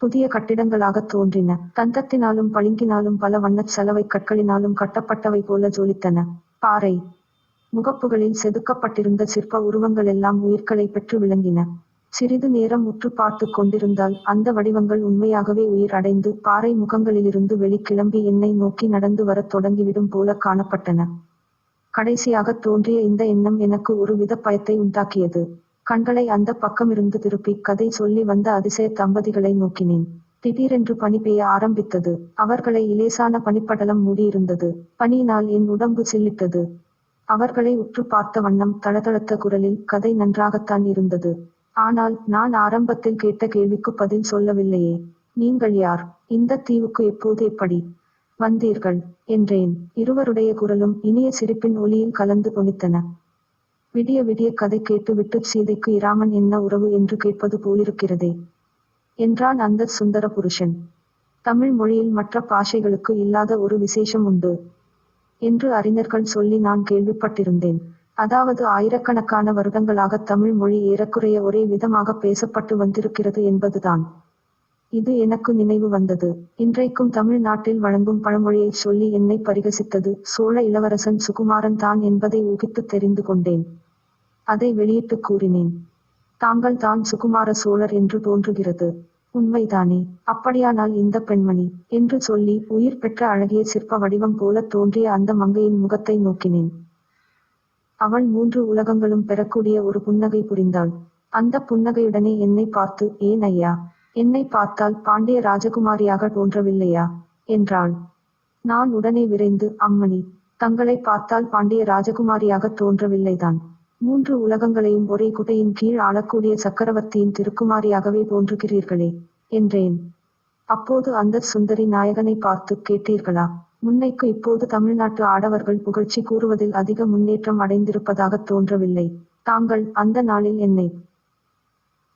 புதிய கட்டிடங்களாகத் தோன்றின. தந்தத்தினாலும் பளிங்கினாலும் பல வண்ணச் சலவைக் கற்களினாலும் கட்டப்பட்டவை போல ஜொலித்தன. பாறை முகப்புகளில் செதுக்கப்பட்டிருந்த சிற்ப உருவங்களெல்லாம் உயிர்களை பெற்று விளங்கின. சிறிது நேரம் உற்று பார்த்து கொண்டிருந்தால் அந்த வடிவங்கள் உண்மையாகவே உயிர் அடைந்து பாறை முகங்களிலிருந்து வெளிக்கிளம்பி என்னை நோக்கி நடந்து வரத் தொடங்கிவிடும் போல காணப்பட்டன. கடைசியாகத் தோன்றிய இந்த எண்ணம் எனக்கு ஒரு வித பயத்தை உண்டாக்கியது. கண்களை அந்த பக்கமிருந்து திருப்பி கதை சொல்லி வந்த அதிசய தம்பதிகளை நோக்கினேன். திடீரென்று பனி பெய்ய ஆரம்பித்தது. அவர்களை இலேசான பனிப்படலம் மூடியிருந்தது. பனியினால் என் உடம்பு சில்லிட்டது. அவர்களை உற்று பார்த்த வண்ணம் தளதளத்த குரலில் கதை நன்றாகத்தான் இருந்தது. ஆனால் நான் ஆரம்பத்தில் கேட்ட கேள்விக்கு பதில் சொல்லவில்லையே. நீங்கள் யார்? இந்த தீவுக்கு எப்போது எப்படி வந்தீர்கள் என்றேன். இருவருடைய குரலும் இனிய சிரிப்பின் ஒலியில் கலந்து தொனித்தன. விடிய விடிய கதை கேட்டு விட்டு சீதைக்கு இராமன் என்ன உறவு என்று கேட்பது போலிருக்கிறதே என்றான் அந்த சுந்தர புருஷன். தமிழ் மொழியில் மற்ற பாஷைகளுக்கு இல்லாத ஒரு விசேஷம் உண்டு என்று அறிஞர்கள் சொல்லி நான் கேள்விப்பட்டிருந்தேன். அதாவது ஆயிரக்கணக்கான வருடங்களாக தமிழ் மொழி ஏறக்குறைய ஒரே விதமாக பேசப்பட்டு வந்திருக்கிறது என்பதுதான். இது எனக்கு நினைவு வந்தது. இன்றைக்கும் தமிழ் நாட்டில் வழங்கும் பழமொழியை சொல்லி என்னை பரிகசித்தது சோழ இளவரசன் சுகுமாரன் தான் என்பதை ஊகித்து தெரிந்து கொண்டேன். அதை வெளியிட்டு கூறினேன். தாங்கள் தான் சுகுமார சோழர் என்று தோன்றுகிறது. உண்மைதானே? அப்படியானால் இந்த பெண்மணி என்று சொல்லி உயிர் பெற்ற அழகிய சிற்ப வடிவம் போல தோன்றிய அந்த மங்கையின் முகத்தை நோக்கினேன். அவள் 3 உலகங்களும் பெறக்கூடிய ஒரு புன்னகை புரிந்தாள். அந்த புன்னகையுடனே என்னை பார்த்து, ஏன் ஐயா, என்னை பார்த்தால் பாண்டிய ராஜகுமாரியாக தோன்றவில்லையா என்றாள். நான் உடனே விரைந்து, அம்மணி, தங்களை பார்த்தால் பாண்டிய ராஜகுமாரியாக தோன்றவில்லைதான். 3 உலகங்களையும் ஒரே குடையின் கீழ் ஆளக்கூடிய சக்கரவர்த்தியின் திருக்குமாரியாகவே தோன்றுகிறீர்களே என்றேன். அப்போது அந்த சுந்தரி நாயகனை பார்த்து, கேட்டீர்களா? முன்னைக்கு இப்போது தமிழ்நாட்டு ஆடவர்கள் புகழ்ச்சி கூறுவதில் அதிக முன்னேற்றம் அடைந்திருப்பதாகத் தோன்றவில்லை. தாங்கள் அந்த நாளில் என்னை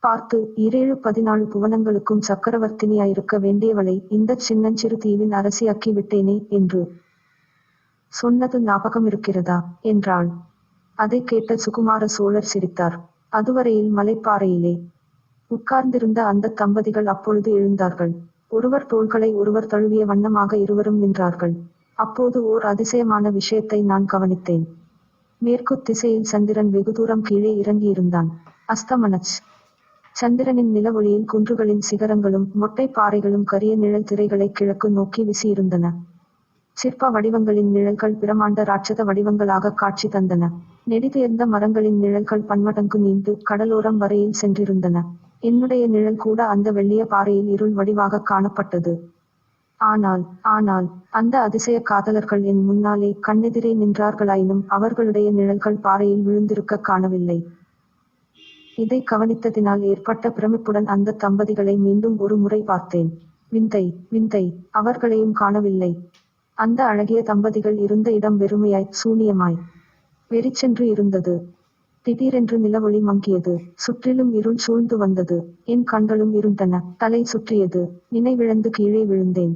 பார்த்து 17 புவனங்களுக்கும் சக்கரவர்த்தினியாயிருக்க வேண்டியவளை இந்தச் சின்னஞ்சிறு தீவின் அரசியாக்கி விட்டேனே என்று சொன்னது ஞாபகமிருக்கிறதா என்றாள். அதைக் கேட்ட சுகுமார சோழர் சிரித்தார். அதுவரையில் மலைப்பாறையிலே உட்கார்ந்திருந்த அந்தத் தம்பதிகள் அப்பொழுது எழுந்தார்கள். ஒருவர் தோள்களை ஒருவர் தழுவிய வண்ணமாக இருவரும் நின்றார்கள். அப்போது ஓர் அதிசயமான விஷயத்தை நான் கவனித்தேன். மேற்குத் திசையில் சந்திரன் வெகுதூரம் கீழே இறங்கியிருந்தான். அஸ்தமனச் சந்திரனின் நில ஒளியில் குன்றுகளின் சிகரங்களும் மொட்டை பாறைகளும் கரிய நிழல் திரைகளை கிழக்கு நோக்கி வீசியிருந்தன. சிற்ப வடிவங்களின் நிழல்கள் பிரமாண்ட ராட்சத வடிவங்களாக காட்சி தந்தன. நெடிதுயர்ந்த மரங்களின் நிழல்கள் பன்மடங்கு நீண்டு கடலோரம் வரையில் சென்றிருந்தன. என்னுடைய நிழல் கூட அந்த வெள்ளிய பாறையில் இருள் வடிவாக காணப்பட்டது. ஆனால் அந்த அதிசய காதலர்கள் என் முன்னாலே கண்ணெதிரே நின்றார்களாயினும் அவர்களுடைய நிழல்கள் பாறையில் விழுந்திருக்க காணவில்லை. இதை கவனித்ததினால் ஏற்பட்ட பிரமிப்புடன் அந்த தம்பதிகளை மீண்டும் ஒரு முறை பார்த்தேன். விந்தை, அவர்களையும் காணவில்லை. அந்த அழகிய தம்பதிகள் இருந்த இடம் வெறுமையாய் சூனியமாய் வெறிச்சென்று இருந்தது. திடீரென்று நிலவொளி மங்கியது. சுற்றிலும் இருள் சூழ்ந்து வந்தது. என் கண்களும் இருண்டன. தலை சுற்றியது. நினைவிழந்து கீழே விழுந்தேன்.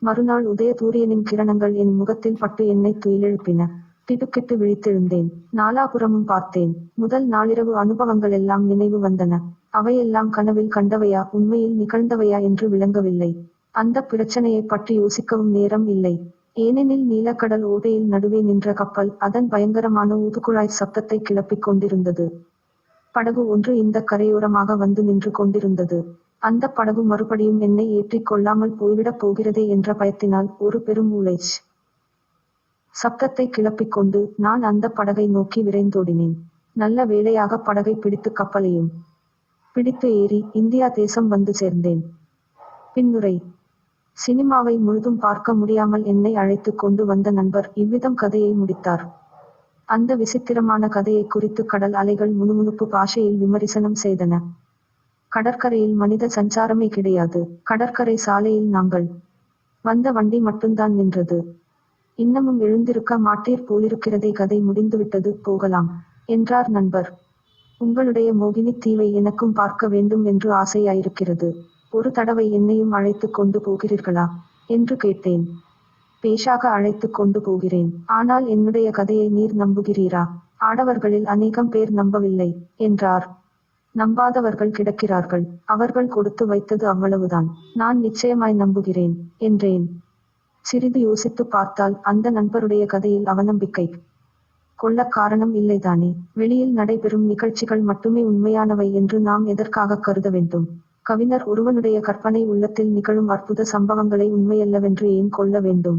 மறுநாள் உதய சூரியனின் கிரணங்கள் என் முகத்தில் பட்டு என்னை துயிலெழுப்பின. திடுக்கிட்டு விழித்தெழுந்தேன். நாலாபுறமும் பார்த்தேன். முதல் நாளிரவு அனுபவங்களெல்லாம் நினைவு வந்தன. அவையெல்லாம் கனவில் கண்டவையா உண்மையில் நிகழ்ந்தவையா என்று விளங்கவில்லை. அந்த பிரச்சனையை பற்றி யோசிக்கவும் நேரம் இல்லை. ஏனெனில் நீலக்கடல் ஓடையில் நடுவே நின்ற கப்பல் அதன் பயங்கரமான ஊதுகுழாய் சப்தத்தை கிளப்பிக் கொண்டிருந்தது. படகு ஒன்று இந்த கரையோரமாக வந்து நின்று கொண்டிருந்தது. அந்த படகு மறுபடியும் என்னை ஏற்றிக் கொள்ளாமல் போய்விடப் போகிறதே என்ற பயத்தினால் ஒரு பெரும் ஊளைச் சப்தத்தை கிளப்பிக் கொண்டு நான் அந்த படகை நோக்கி விரைந்தோடினேன். நல்ல வேளையாக படகை பிடித்து கப்பலையும் பிடித்து ஏறி இந்தியா தேசம் வந்து சேர்ந்தேன். பின்னுரை. சினிமாவை முழுதும் பார்க்க முடியாமல் என்னை அழைத்துக் கொண்டு வந்த நண்பர் இவ்விதம் கதையை முடித்தார். அந்த விசித்திரமான கதையை குறித்து கடல் அலைகள் முணுமுணுப்பு பாஷையில் விமரிசனம் செய்தன. கடற்கரையில் மனித சஞ்சாரமே கிடையாது. கடற்கரை சாலையில் நாங்கள் வந்த வண்டி மட்டும்தான் நின்றது. இன்னமும் எழுந்திருக்க மாட்டீர் போலிருக்கிறதே. கதை முடிந்துவிட்டது, போகலாம் என்றார் நண்பர். உங்களுடைய மோகினி தீவை எனக்கும் பார்க்க வேண்டும் என்று ஆசையாயிருக்கிறது. ஒரு தடவை என்னையும் அழைத்துக் கொண்டு போகிறீர்களா என்று கேட்டேன். பேஷாக அழைத்துக் கொண்டு போகிறேன். ஆனால் என்னுடைய கதையை நீர் நம்புகிறீரா? ஆடவர்களில் அநேகம் பேர் நம்பவில்லை என்றார். நம்பாதவர்கள் கிடக்கிறார்கள். அவர்கள் கொடுத்து வைத்தது அவ்வளவுதான். நான் நிச்சயமாய் நம்புகிறேன் என்றேன். சிறிது யோசித்து பார்த்தால் அந்த நண்பருடைய கதையில் அவநம்பிக்கை கொள்ள காரணம் இல்லைதானே? வெளியில் நடைபெறும் நிகழ்ச்சிகள் மட்டுமே உண்மையானவை என்று நாம் எதற்காக கருத வேண்டும்? கவிஞர் ஒருவனுடைய கற்பனை உள்ளத்தில் நிகழும் அற்புத சம்பவங்களை உண்மையல்லவென்று ஏன் கொள்ள வேண்டும்?